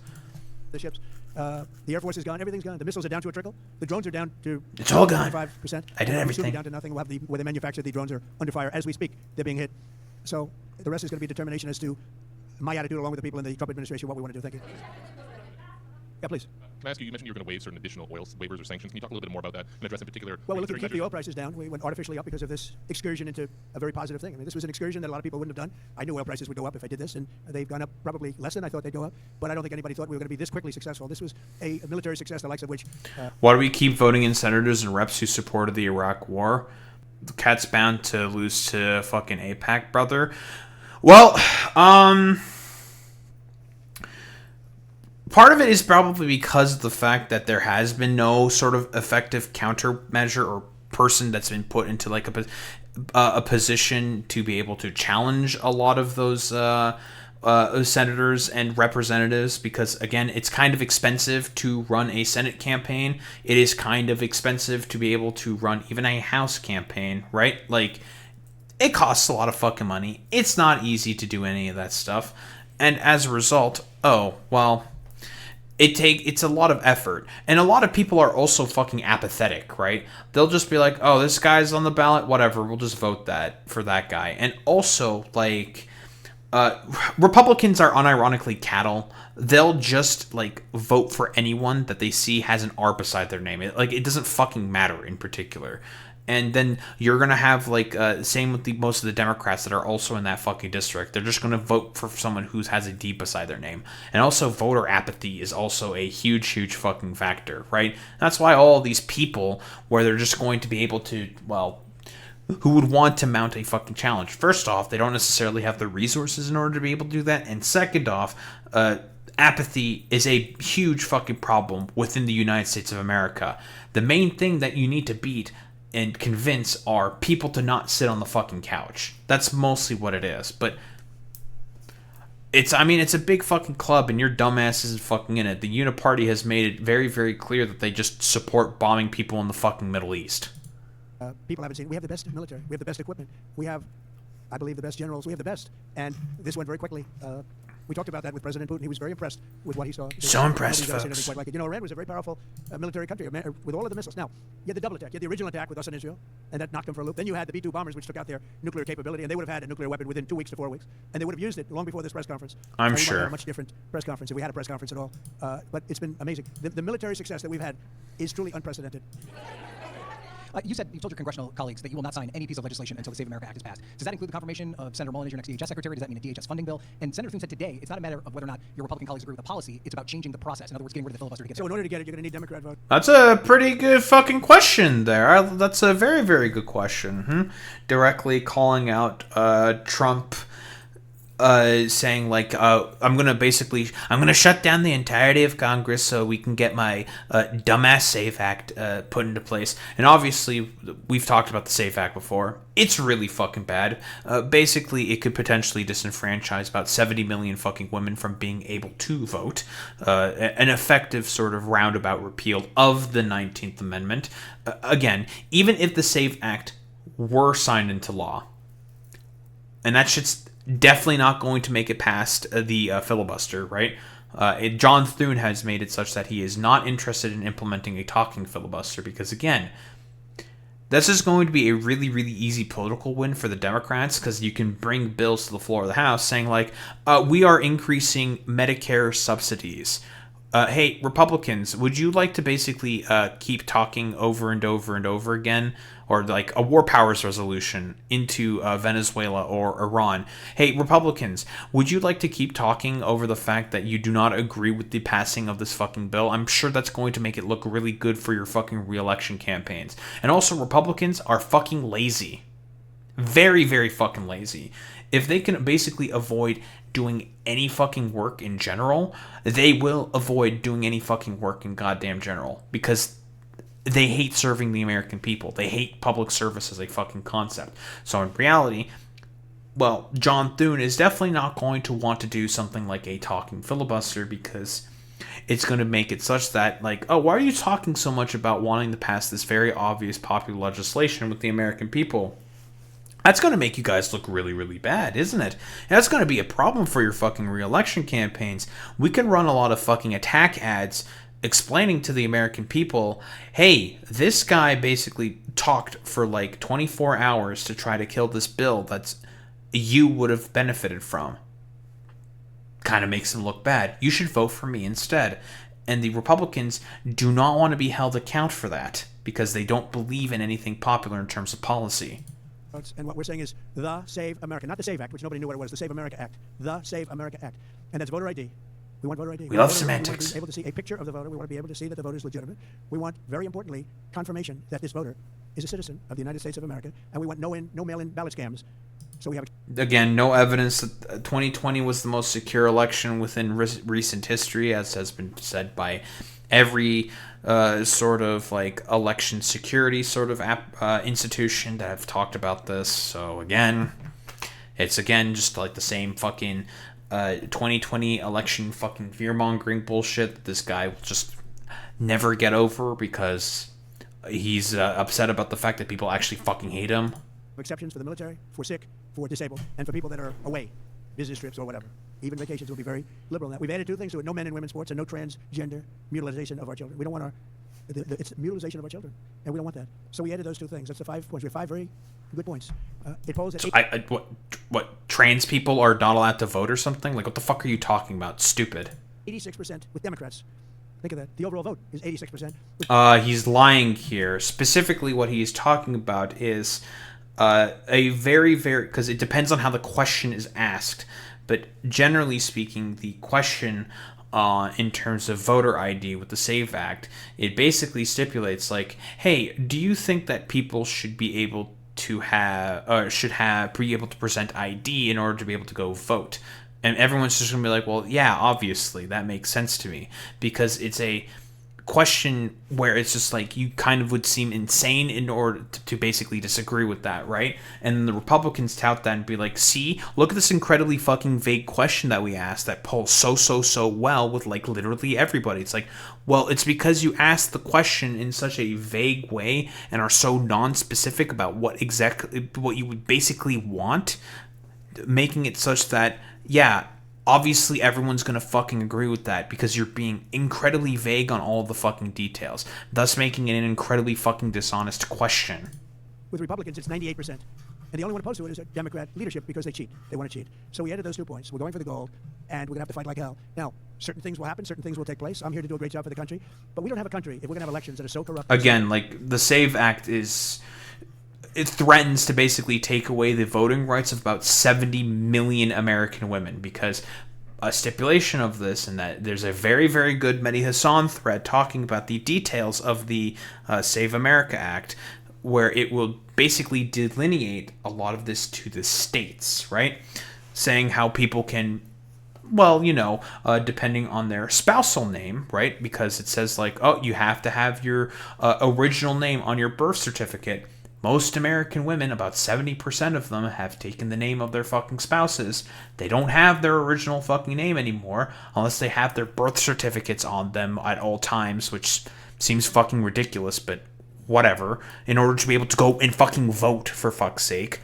The ships. The Air Force is gone. Everything's gone. The missiles are down to a trickle. The drones are down to... It's all gone. 5%. I did everything. Down to nothing. We'll have where they manufacture the drones are under fire. As we speak, they're being hit. So the rest is going to be determination as to my attitude along with the people in the Trump administration, what we want to do. Thank you. Yeah, please. Can I ask you, you mentioned you were going to waive certain additional oil waivers or sanctions. Can you talk a little bit more about that and address in particular? Well, we're looking to keep the oil prices down. We went artificially up because of this excursion into a very positive thing. I mean, this was an excursion that a lot of people wouldn't have done. I knew oil prices would go up if I did this, and they've gone up probably less than I thought they'd go up. But I don't think anybody thought we were going to be this quickly successful. This was a military success, the likes of which... Why do we keep voting in senators and reps who supported the Iraq war? The cat's bound to lose to fucking AIPAC, brother. Well, part of it is probably because of the fact that there has been no sort of effective countermeasure or person that's been put into like a position to be able to challenge a lot of those senators and representatives, because again, it's kind of expensive to run a Senate campaign. It is kind of expensive to be able to run even a House campaign, right? Like, it costs a lot of fucking money. It's not easy to do any of that stuff. And as a result, it's a lot of effort. And a lot of people are also fucking apathetic, right? They'll just be like, oh, this guy's on the ballot, whatever, we'll just vote for that guy. And also, like, Republicans are unironically cattle. They'll just, like, vote for anyone that they see has an R beside their name. It doesn't fucking matter in particular. And then you're going to have, like, same with most of the Democrats that are also in that fucking district. They're just going to vote for someone who has a D beside their name. And also, voter apathy is also a huge, huge fucking factor, right? That's why all these people, where they're just going to be able to, who would want to mount a fucking challenge. First off, they don't necessarily have the resources in order to be able to do that. And second off, apathy is a huge fucking problem within the United States of America. The main thing that you need to beat and convince are people to not sit on the fucking couch. That's mostly what it is. But it's a big fucking club, and your dumbass isn't fucking in it. The Uniparty has made it very, very clear that they just support bombing people in the fucking Middle East. People haven't seen. We have the best military. We have the best equipment. We have, I believe, the best generals. We have the best. And this went very quickly. We talked about that with President Putin. He was very impressed with what he saw. So impressed, Nobody's ever seen folks. anything quite like it. Iran was a very powerful military country with all of the missiles. Now, you had the double attack. You had the original attack with us in Israel, and that knocked them for a loop. Then you had the B-2 bombers, which took out their nuclear capability, and they would have had a nuclear weapon within 2 weeks to 4 weeks, and they would have used it long before this press conference. I'm We might sure. have a much different press conference if we had a press conference at all. But it's been amazing. The military success that we've had is truly unprecedented. You told your congressional colleagues that you will not sign any piece of legislation until the Save America Act is passed. Does that include the confirmation of Senator Mullen as your next DHS secretary? Does that mean a DHS funding bill? And Senator Thune said today it's not a matter of whether or not your Republican colleagues agree with the policy. It's about changing the process. In other words, getting rid of the filibuster to get So there. in order to get it, you're going to need Democrat vote. That's a pretty good fucking question there. That's a very, very good question. Directly calling out Trump, saying, like, I'm gonna shut down the entirety of Congress so we can get my dumbass SAFE Act put into place. And obviously, we've talked about the SAFE Act before. It's really fucking bad. Basically, it could potentially disenfranchise about 70 million fucking women from being able to vote. An effective sort of roundabout repeal of the 19th Amendment. Again, even if the SAFE Act were signed into law, and that shit's definitely not going to make it past the filibuster, right? John Thune has made it such that he is not interested in implementing a talking filibuster because, again, this is going to be a really, really easy political win for the Democrats because you can bring bills to the floor of the House saying, like, we are increasing Medicare subsidies. Hey, Republicans, would you like to basically keep talking over and over and over again, or like a war powers resolution into Venezuela or Iran? Hey, Republicans, would you like to keep talking over the fact that you do not agree with the passing of this fucking bill? I'm sure that's going to make it look really good for your fucking re-election campaigns. And also, Republicans are fucking lazy. Very, very fucking lazy. If they can basically avoid doing any fucking work in general, they will avoid doing any fucking work in goddamn general because they hate serving the American people. They hate public service as a fucking concept. So in reality, well, John Thune is definitely not going to want to do something like a talking filibuster because it's going to make it such that, like, oh, why are you talking so much about wanting to pass this very obvious popular legislation with the American people? That's going to make you guys look really, really bad, isn't it? And that's going to be a problem for your fucking re-election campaigns. We can run a lot of fucking attack ads explaining to the American people, hey, this guy basically talked for like 24 hours to try to kill this bill that's you would have benefited from. Kind of makes them look bad. You should vote for me instead. And the Republicans do not want to be held account for that because they don't believe in anything popular in terms of policy. And what we're saying is the Save America, not the SAVE Act, which nobody knew what it was, the Save America Act. The Save America Act. And that's voter ID. We want voter ID. We love want semantics. to be able to see a picture of the voter. We want to be able to see that the voter is legitimate. We want, very importantly, confirmation that this voter is a citizen of the United States of America. And we want no mail-in ballot scams. So we have Again, no evidence that 2020 was the most secure election within recent history, as has been said by every sort of like election security sort of institution that have talked about this. So again, it's just like the same fucking 2020 election fucking fear-mongering bullshit that this guy will just never get over because he's upset about the fact that people actually fucking hate him. Exceptions for the military, for sick, for disabled, and for people that are away, business trips or whatever. Even vacations will be very liberal in that. We've added 2 things to it: no men and women's sports, and no transgender mutilization of our children. We don't want it's mutilization of our children, and we don't want that. So we added those 2 things. That's the 5 points. We have 5 very good points. It polls at So what trans people are not allowed to vote or something? Like, what the fuck are you talking about? Stupid. 86% with Democrats. Think of that. The overall vote is 86%. He's lying here. Specifically, what he's talking about is a very, because it depends on how the question is asked. But generally speaking, the question in terms of voter ID with the SAVE Act, it basically stipulates like, hey, do you think that people should be able to be able to present ID in order to be able to go vote? And everyone's just gonna be like, well, yeah, obviously that makes sense to me, because it's a question where it's just like you kind of would seem insane in order to basically disagree with that, right? And then the Republicans tout that and be like, see, look at this incredibly fucking vague question that we asked that polls so well with like literally everybody. It's like, well, it's because you asked the question in such a vague way and are so non-specific about what you would basically want, making it such that, yeah, obviously everyone's going to fucking agree with that because you're being incredibly vague on all the fucking details, thus making it an incredibly fucking dishonest question. With Republicans, it's 98%. And the only one opposed to it is a Democrat leadership because they cheat. They want to cheat. So we added those 2 points. We're going for the gold, and we're going to have to fight like hell. Now, certain things will happen. Certain things will take place. I'm here to do a great job for the country. But we don't have a country if we're going to have elections that are so corrupt. Again, like, the SAVE Act it threatens to basically take away the voting rights of about 70 million American women, because a stipulation of this, and that there's a very, very good Mehdi Hassan thread talking about the details of the Save America Act, where it will basically delineate a lot of this to the states, right? Saying how people can, well, depending on their spousal name, right? Because it says like, oh, you have to have your original name on your birth certificate. Most American women, about 70% of them, have taken the name of their fucking spouses. They don't have their original fucking name anymore unless they have their birth certificates on them at all times, which seems fucking ridiculous, but whatever. In order to be able to go and fucking vote, for fuck's sake.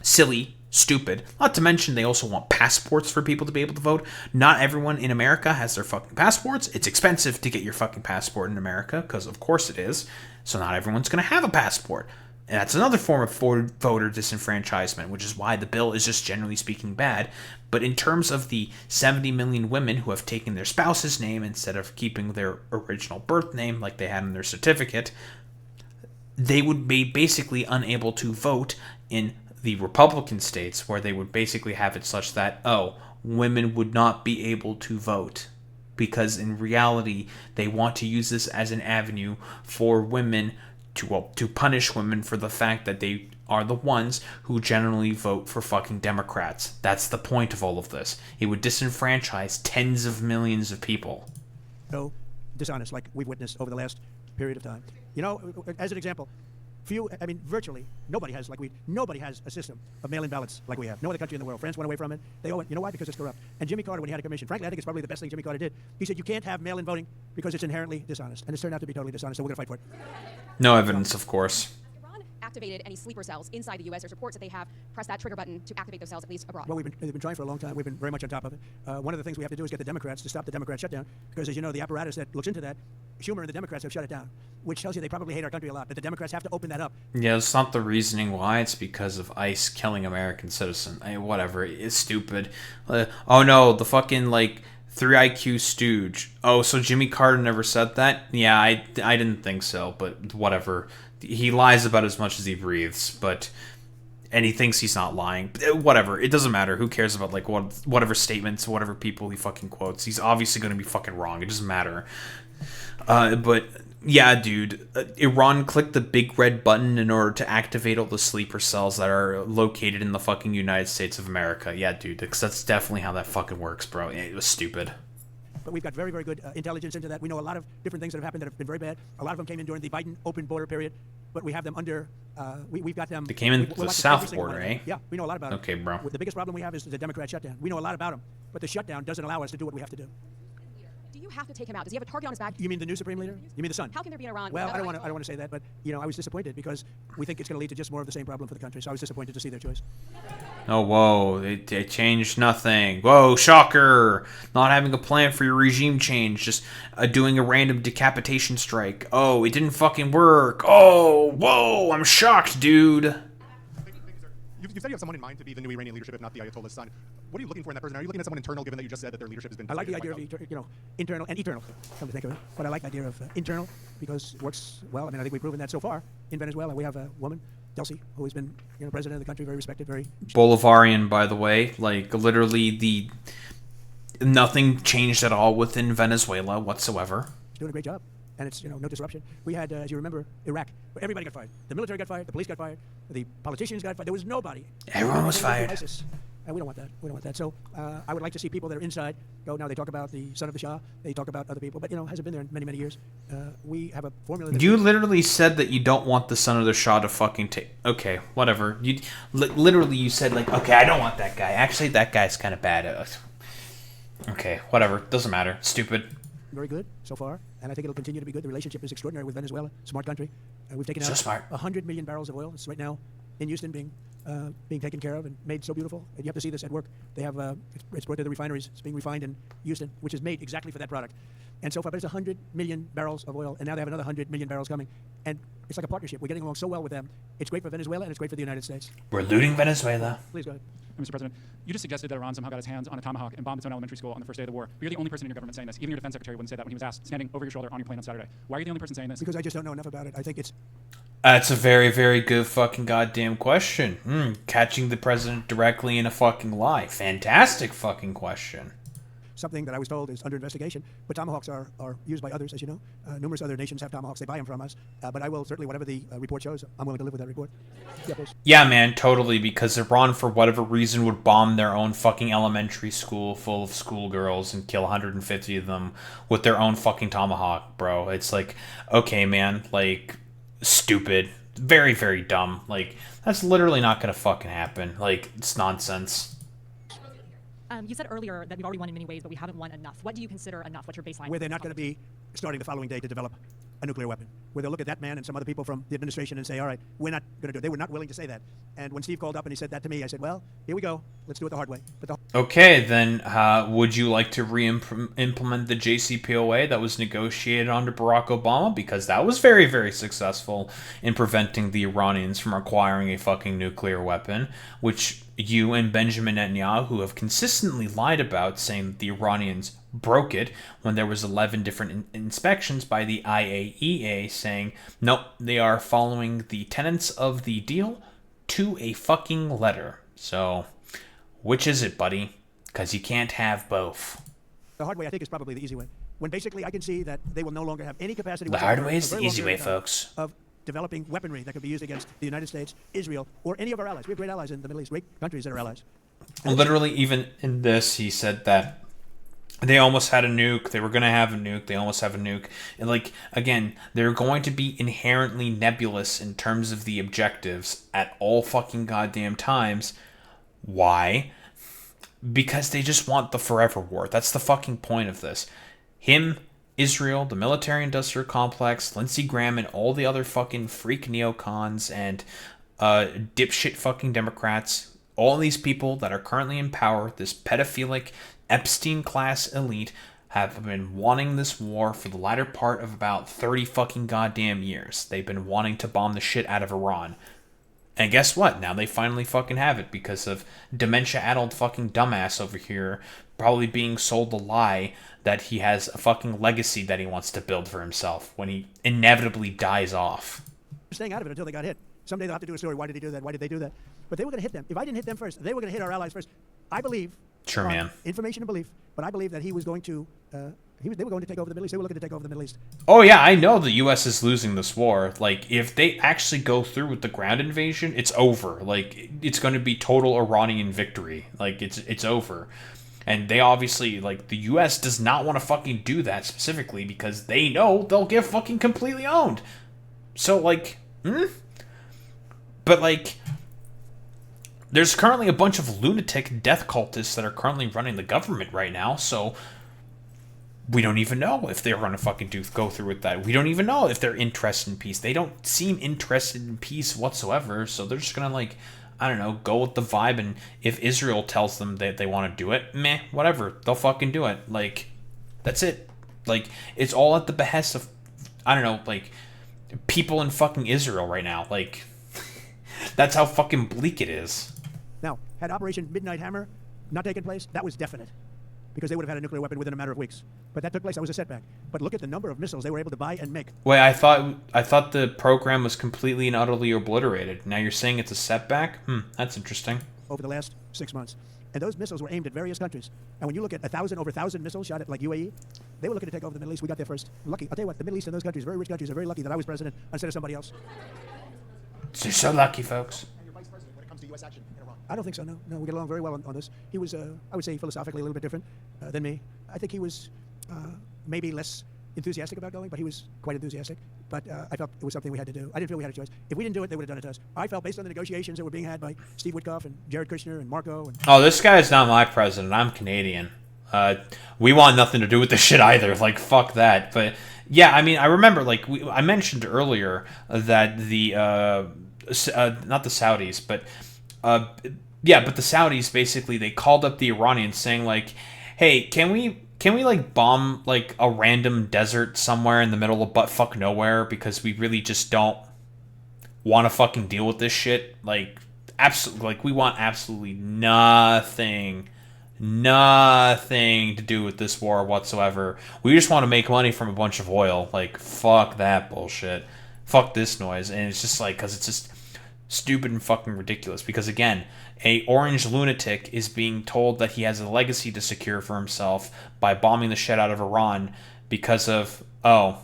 Silly. Stupid. Not to mention they also want passports for people to be able to vote. Not everyone in America has their fucking passports. It's expensive to get your fucking passport in America, because of course it is. So not everyone's going to have a passport. And that's another form of voter disenfranchisement, which is why the bill is just generally speaking bad. But in terms of the 70 million women who have taken their spouse's name instead of keeping their original birth name like they had in their certificate, they would be basically unable to vote in the Republican states, where they would basically have it such that, oh, women would not be able to vote, because in reality they want to use this as an avenue for women to punish women for the fact that they are the ones who generally vote for fucking Democrats. That's the point of all of this. It would disenfranchise tens of millions of people. So dishonest, like we've witnessed over the last period of time. As an example, virtually nobody has a system of mail-in ballots like we have. No other country in the world. France went away from it. They owe it. You know why? Because it's corrupt. And Jimmy Carter, when he had a commission, frankly, I think it's probably the best thing Jimmy Carter did. He said you can't have mail-in voting because it's inherently dishonest, and it's turned out to be totally dishonest. So we're going to fight for it. No evidence, of course. Iran activated any sleeper cells inside the U.S. There's reports that they have pressed that trigger button to activate those cells, at least abroad. Well, they've been trying for a long time. We've been very much on top of it. One of the things we have to do is get the Democrats to stop the Democrat shutdown, because, as you know, the apparatus that looks into that, Schumer and the Democrats have shut it down, which tells you they probably hate our country a lot. But the Democrats have to open that up. Yeah, it's not the reasoning why. It's because of ICE killing American citizens. Whatever. It's stupid. Oh no, the fucking 3 IQ stooge. Oh, so Jimmy Carter never said that? Yeah, I didn't think so, but whatever. He lies about as much as he breathes, and he thinks he's not lying. Whatever. It doesn't matter. Who cares about whatever statements, whatever people he fucking quotes? He's obviously going to be fucking wrong. It doesn't matter. But yeah, dude, Iran clicked the big red button in order to activate all the sleeper cells that are located in the fucking United States of America. Yeah, dude, because that's definitely how that fucking works, bro. It was stupid. but we've got very, very good intelligence into that. We know a lot of different things that have happened that have been very bad. A lot of them came in during the Biden open border period, but we have them under. We've got them. They came in we're the watching south every single border, one of them. eh? Yeah, we know a lot about them. Okay, bro. The biggest problem we have is the Democrat shutdown. We know a lot about them, but the shutdown doesn't allow us to do what we have to do. Do you have to take him out? Does he have a target on his back? You mean the new supreme leader? You mean the son? How can there be an Iran? Well, I don't want to say that, but I was disappointed because we think it's going to lead to just more of the same problem for the country. So I was disappointed to see their choice. Oh, whoa, it changed nothing. Whoa, shocker. Not having a plan for your regime change, just doing a random decapitation strike. Oh, it didn't fucking work. Oh, whoa, I'm shocked, dude. You said you have someone in mind to be the new Iranian leadership, if not the Ayatollah's son. What are you looking for in that person? Are you looking at someone internal, given that you just said that their leadership has been... I like the decided idea by of internal and eternal, come to think of it. But I like the idea of internal because it works well. I mean, I think we've proven that so far in Venezuela. We have a woman, Delcy, who has been president of the country, very respected, very... Bolivarian, by the way. Like, literally, nothing changed at all within Venezuela whatsoever. She's doing a great job. And it's, no disruption. We had, as you remember, Iraq, where everybody got fired. The military got fired, the police got fired, the politicians got fired. There was nobody. Everyone was fired. ISIS. And we don't want that. We don't want that. So I would like to see people that are inside go. Now they talk about the son of the Shah. They talk about other people. But, hasn't been there in many, many years. We have a formula. You literally said that you don't want the son of the Shah to fucking take... Okay, whatever. You literally, you said, like, okay, I don't want that guy. Actually, that guy's kind of bad. Okay, whatever. Doesn't matter. Stupid. Very good so far, and I think it'll continue to be good. The relationship is extraordinary with Venezuela. Smart country. We've taken So out smart. 100 million barrels of oil. It's right now in Houston being taken care of and made so beautiful. And you have to see this at work. They have it's brought to the refineries. It's being refined in Houston, which is made exactly for that product. And so far, but it's 100 million barrels of oil, and now they have another 100 million barrels coming. And it's like a partnership. We're getting along so well with them. It's great for Venezuela, and it's great for the United States. We're looting Venezuela. Please go ahead. Mr. President, you just suggested that Iran somehow got its hands on a Tomahawk and bombed its own elementary school on the first day of the war. But you're the only person in your government saying this. Even your defense secretary wouldn't say that when he was asked, standing over your shoulder on your plane on Saturday. Why are you the only person saying this? Because I just don't know enough about it. I think it's... That's a very, very good fucking goddamn question. Catching the president directly in a fucking lie. Fantastic fucking question. Something that I was told is under investigation, but Tomahawks are used by others, as you know. Numerous other nations have Tomahawks. They buy them from us. But I will certainly, whatever the report shows, I'm willing to live with that report. Yeah, please. Yeah, man, totally, because Iran, for whatever reason, would bomb their own fucking elementary school full of schoolgirls and kill 150 of them with their own fucking Tomahawk, bro. It's like, okay, man, like, stupid. Very, very dumb. Like, that's literally not gonna fucking happen. Like, it's nonsense. You said earlier that we've already won in many ways, but we haven't won enough. What do you consider enough? What's your baseline? Where they're not going to be starting the following day to develop a nuclear weapon. Where they'll look at that man and some other people from the administration and say, all right, we're not going to do it. They were not willing to say that. And when Steve called up and he said that to me, I said, well, here we go. Let's do it the hard way. But Okay, then would you like to re-implement the JCPOA that was negotiated under Barack Obama? Because that was very, very successful in preventing the Iranians from acquiring a fucking nuclear weapon, which you and Benjamin Netanyahu have consistently lied about, saying that the Iranians broke it when there was 11 different inspections by the IAEA saying, nope, they are following the tenets of the deal to a fucking letter. So, which is it, buddy? Because you can't have both. the hard way, I think, is probably the easy way. When basically I can see that they will no longer have any capacity. The hard whatsoever way is for a the very long easy period way, of time folks. Of developing weaponry that could be used against the United States, Israel, or any of our allies. We have great allies in the Middle East, great countries that are allies. Literally, even in this, he said that they almost had a nuke. They were going to have a nuke. They almost have a nuke. And, like, again, they're going to be inherently nebulous in terms of the objectives at all fucking goddamn times. Why? Because they just want the forever war. That's the fucking point of this. Him, Israel, the military-industrial complex, Lindsey Graham, and all the other fucking freak neocons and dipshit fucking Democrats, all these people that are currently in power, this pedophilic Epstein-class elite, have been wanting this war for the latter part of about 30 fucking goddamn years. They've been wanting to bomb the shit out of Iran. And guess what? Now they finally fucking have it because of dementia-addled fucking dumbass over here probably being sold the lie that he has a fucking legacy that he wants to build for himself when he inevitably dies off. Staying out of it until they got hit. Someday they'll have to do a story. Why did he do that? Why did they do that? But they were going to hit them. If I didn't hit them first, they were going to hit our allies first. I believe. Sure, man. Information and belief. But I believe that he was going to. They were going to take over the Middle East. They were looking to take over the Middle East. Oh yeah, I know the U.S. is losing this war. Like, if they actually go through with the ground invasion, it's over. Like, it's going to be total Iranian victory. Like, it's over. And they obviously, like, the U.S. does not want to fucking do that specifically because they know they'll get fucking completely owned. So, like, But, like, there's currently a bunch of lunatic death cultists that are currently running the government right now, so we don't even know if they're going to fucking go through with that. We don't even know if they're interested in peace. They don't seem interested in peace whatsoever, so they're just going to, like, I don't know, go with the vibe, and if Israel tells them that they want to do it, meh, whatever, they'll fucking do it. Like, that's it. Like, it's all at the behest of, I don't know, like, people in fucking Israel right now. Like, that's how fucking bleak it is. Now, had Operation Midnight Hammer not taken place, that was definite, because they would have had a nuclear weapon within a matter of weeks. But that took place. That was a setback. But look at the number of missiles they were able to buy and make. Wait, I thought the program was completely and utterly obliterated. Now you're saying it's a setback? That's interesting. Over the last 6 months. And those missiles were aimed at various countries. And when you look at over 1,000 missiles shot at, like, UAE, they were looking to take over the Middle East. We got there first. Lucky. I'll tell you what, the Middle East and those countries, very rich countries, are very lucky that I was president instead of somebody else. You're so lucky, folks. And your vice president when it comes to U.S. action in Iran. I don't think so, no. No, we get along very well on this. He was, I would say, philosophically a little bit different than me. I think he was maybe less enthusiastic about going, but he was quite enthusiastic. But I felt it was something we had to do. I didn't feel we had a choice. If we didn't do it, they would have done it to us. I felt, based on the negotiations that were being had by Steve Witkoff and Jared Kushner and Marco. And Oh, this guy is not my president. I'm Canadian. We want nothing to do with this shit either. Like, fuck that. But yeah, I mean, I remember, like, I mentioned earlier that the not the Saudis, but yeah, but the Saudis basically, they called up the Iranians saying, like, hey, can we like bomb like a random desert somewhere in the middle of buttfuck nowhere because we really just don't want to fucking deal with this shit. Like, absolutely, like, we want absolutely nothing to do with this war whatsoever. We just want to make money from a bunch of oil. Like, fuck that bullshit. Fuck this noise. And it's just like, because it's just stupid and fucking ridiculous. Because again, a orange lunatic is being told that he has a legacy to secure for himself by bombing the shit out of Iran because of, oh,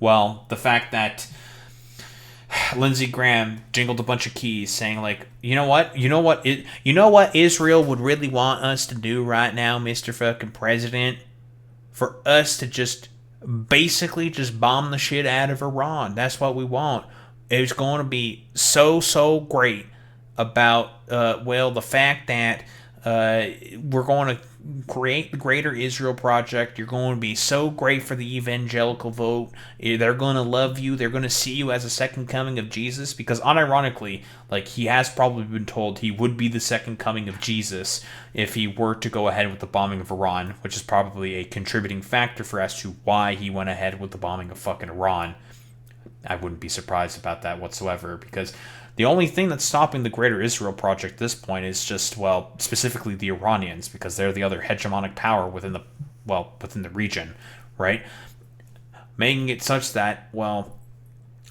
well, the fact that Lindsey Graham jingled a bunch of keys saying, like, you know what Israel would really want us to do right now, Mr. fucking President? For us to just basically just bomb the shit out of Iran. That's what we want. It's going to be so great about, the fact that we're going to create the Greater Israel Project. You're going to be so great for the evangelical vote. They're going to love you. They're going to see you as a second coming of Jesus. Because unironically, like, he has probably been told he would be the second coming of Jesus if he were to go ahead with the bombing of Iran, which is probably a contributing factor for as to why he went ahead with the bombing of fucking Iran. I wouldn't be surprised about that whatsoever, because the only thing that's stopping the Greater Israel Project at this point is just, well, specifically the Iranians, because they're the other hegemonic power within the region, right? Making it such that, well,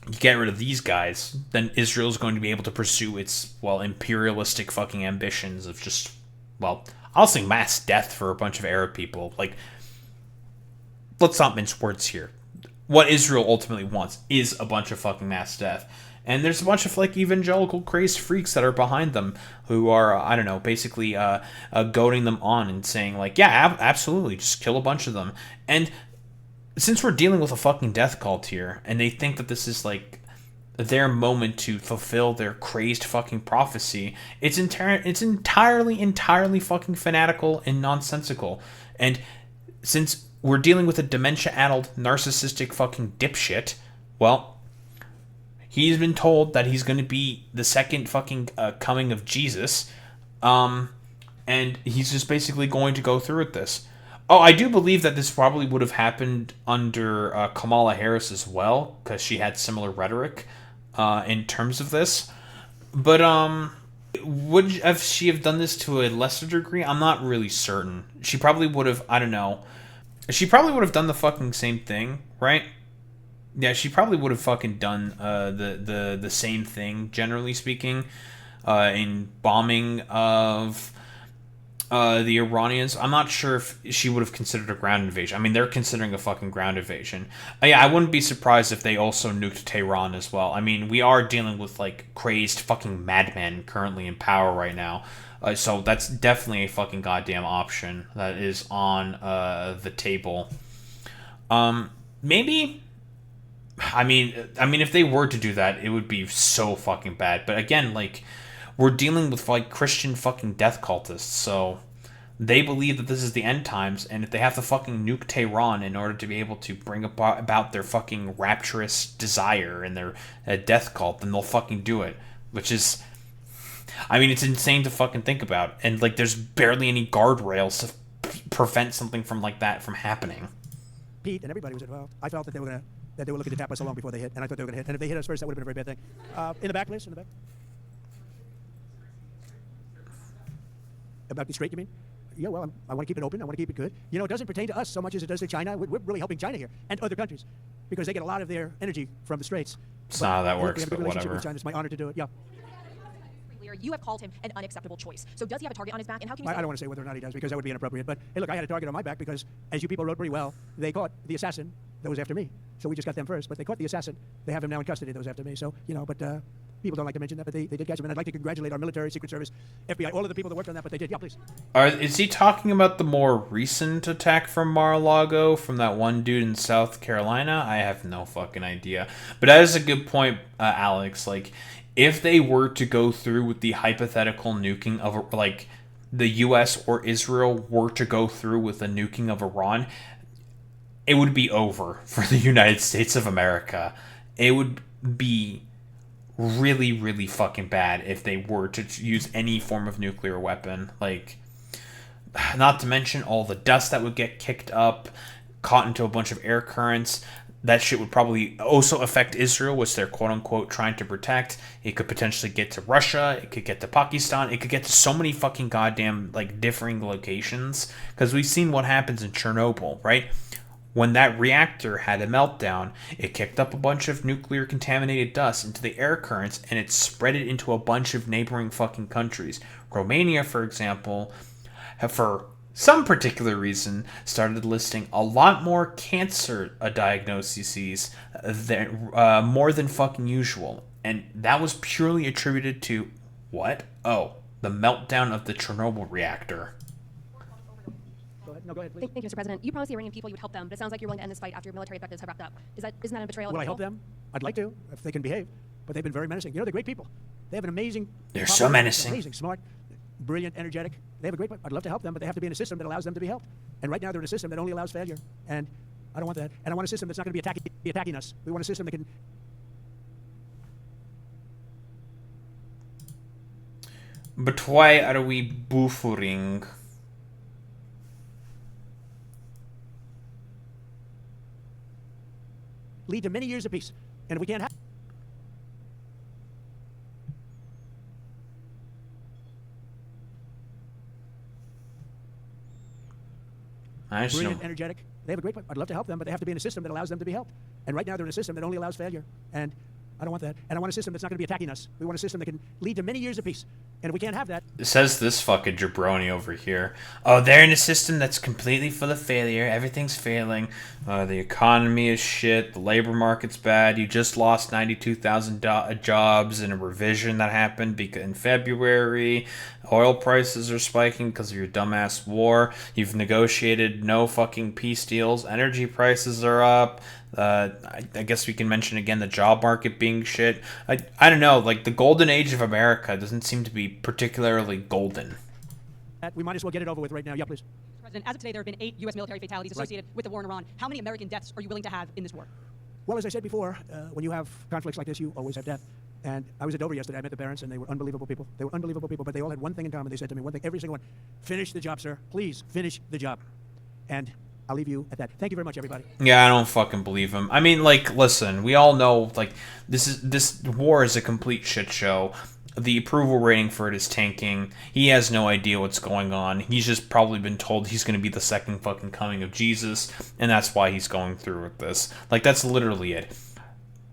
you get rid of these guys, then Israel's going to be able to pursue its, well, imperialistic fucking ambitions of just, well, I'll say mass death for a bunch of Arab people. Like, let's not mince words here. What Israel ultimately wants is a bunch of fucking mass death. And there's a bunch of, like, evangelical crazed freaks that are behind them who are, I don't know, basically goading them on and saying, like, yeah, absolutely, just kill a bunch of them. And since we're dealing with a fucking death cult here, and they think that this is, like, their moment to fulfill their crazed fucking prophecy, it's entirely fucking fanatical and nonsensical. And since we're dealing with a dementia-addled, narcissistic fucking dipshit, well, he's been told that he's going to be the second fucking coming of Jesus, and he's just basically going to go through with this. Oh, I do believe that this probably would have happened under Kamala Harris as well, because she had similar rhetoric in terms of this. But would she have done this to a lesser degree? I'm not really certain. She probably would have, I don't know. She probably would have done the fucking same thing, right? Yeah, she probably would have fucking done the same thing, generally speaking, in bombing of the Iranians. I'm not sure if she would have considered a ground invasion. I mean, they're considering a fucking ground invasion. Yeah, I wouldn't be surprised if they also nuked Tehran as well. I mean, we are dealing with, like, crazed fucking madmen currently in power right now. So that's definitely a fucking goddamn option that is on the table. Maybe. I mean, if they were to do that, it would be so fucking bad. But again, like, we're dealing with like Christian fucking death cultists, so they believe that this is the end times, and if they have to fucking nuke Tehran in order to be able to bring about their fucking rapturous desire and their death cult, then they'll fucking do it. Which is, I mean, it's insane to fucking think about, and like, there's barely any guardrails to prevent something from like that from happening. Pete and everybody was involved. I felt that they were looking to tap us so long before they hit, and I thought they were going to hit. And if they hit us first, that would have been a very bad thing. In the back, please, in the back. About the straight, you mean? Yeah, well, I want to keep it open. I want to keep it good. You know, it doesn't pertain to us so much as it does to China. We're really helping China here and other countries because they get a lot of their energy from the Straits. It's not how that works, we have a good but relationship whatever. with China. It's my honor to do it. Yeah. You have called him an unacceptable choice. So does he have a target on his back? And how can you I say don't want to say whether or not he does because that would be inappropriate. But hey, look, I had a target on my back because, as you people wrote pretty well, they caught the assassin that was after me. So we just got them first. But they caught the assassin. They have him now in custody that was after me. So, you know, but people don't like to mention that, but they did catch him. And I'd like to congratulate our military, Secret Service, FBI, all of the people that worked on that, but they did. Yeah, please. Is he talking about the more recent attack from Mar-a-Lago from that one dude in South Carolina? I have no fucking idea. But that is a good point, Alex. Like, if they were to go through with the hypothetical nuking of, like, the U.S. or Israel were to go through with the nuking of Iran, it would be over for the United States of America. It would be really, really fucking bad if they were to use any form of nuclear weapon. Like, not to mention all the dust that would get kicked up, caught into a bunch of air currents. That shit would probably also affect Israel, which they're quote-unquote trying to protect. It could potentially get to Russia. It could get to Pakistan. It could get to so many fucking goddamn, like, differing locations. Because we've seen what happens in Chernobyl, right? When that reactor had a meltdown, it kicked up a bunch of nuclear contaminated dust into the air currents, and it spread it into a bunch of neighboring fucking countries. Romania, for example, for some particular reason, started listing a lot more cancer diagnoses than, more than fucking usual. And that was purely attributed to what? Oh, the meltdown of the Chernobyl reactor. Go ahead. No, go ahead, please. Thank you, Mr. President. You promised the Iranian people you would help them, but it sounds like you're willing to end this fight after your military objectives have wrapped up. Isn't that a betrayal of Will the I help people? them? I'd like to, if they can behave. But they've been very menacing. You know, they're great people. They have an amazing... They're so menacing. Amazing, smart, brilliant, energetic. They have a great... I'd love to help them, but they have to be in a system that allows them to be helped. And right now they're in a system that only allows failure. And I don't want that. And I want a system that's not going to be attacking us. We want a system that can... But why are we buffering? lead to many years of peace. And if we can't have... Brilliant, energetic. They have a great... I'd love to help them, but they have to be in a system that allows them to be helped. And right now they're in a system that only allows failure. And I don't want that. And I want a system that's not going to be attacking us. We want a system that can lead to many years of peace. And if we can't have that... It says this fucking jabroni over here. Oh, they're in a system that's completely full of failure. Everything's failing. The economy is shit. The labor market's bad. You just lost 92,000 jobs in a revision that happened in February. Oil prices are spiking because of your dumbass war. You've negotiated no fucking peace deals. Energy prices are up. I guess we can mention again the job market being shit. I don't know, like the golden age of America doesn't seem to be particularly golden. We might as well get it over with right now. Yeah, please. President, as of today, there have been 8 U.S. military fatalities associated with the war in Iran. How many American deaths are you willing to have in this war? Well, as I said before, when you have conflicts like this, you always have death. And I was at Dover yesterday. I met the parents, and they were unbelievable people. They were unbelievable people, but they all had one thing in common. They said to me, one thing, every single one, finish the job, sir. Please, finish the job. And I'll leave you at that. Thank you very much, everybody. Yeah, I don't fucking believe him. I mean, like, listen, we all know, like, this war is a complete shit show. The approval rating for it is tanking. He has no idea what's going on. He's just probably been told he's going to be the second fucking coming of Jesus, and that's why he's going through with this. Like, that's literally it.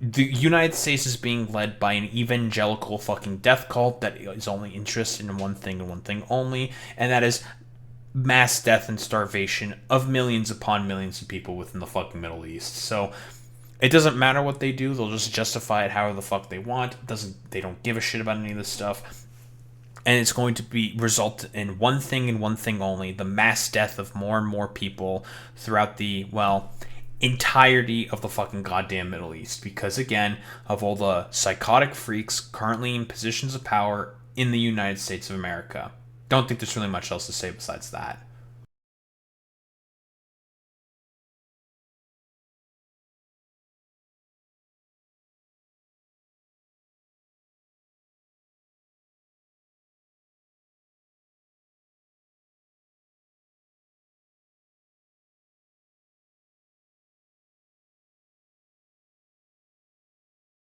The United States is being led by an evangelical fucking death cult that is only interested in one thing and one thing only, and that is mass death and starvation of millions upon millions of people within the fucking Middle East. So it doesn't matter what they do; they'll just justify it however the fuck they want. They don't give a shit about any of this stuff. And it's going to be result in one thing and one thing only: the mass death of more and more people throughout the, well, entirety of the fucking goddamn Middle East. Because again, of all the psychotic freaks currently in positions of power in the United States of America. Don't think there's really much else to say besides that.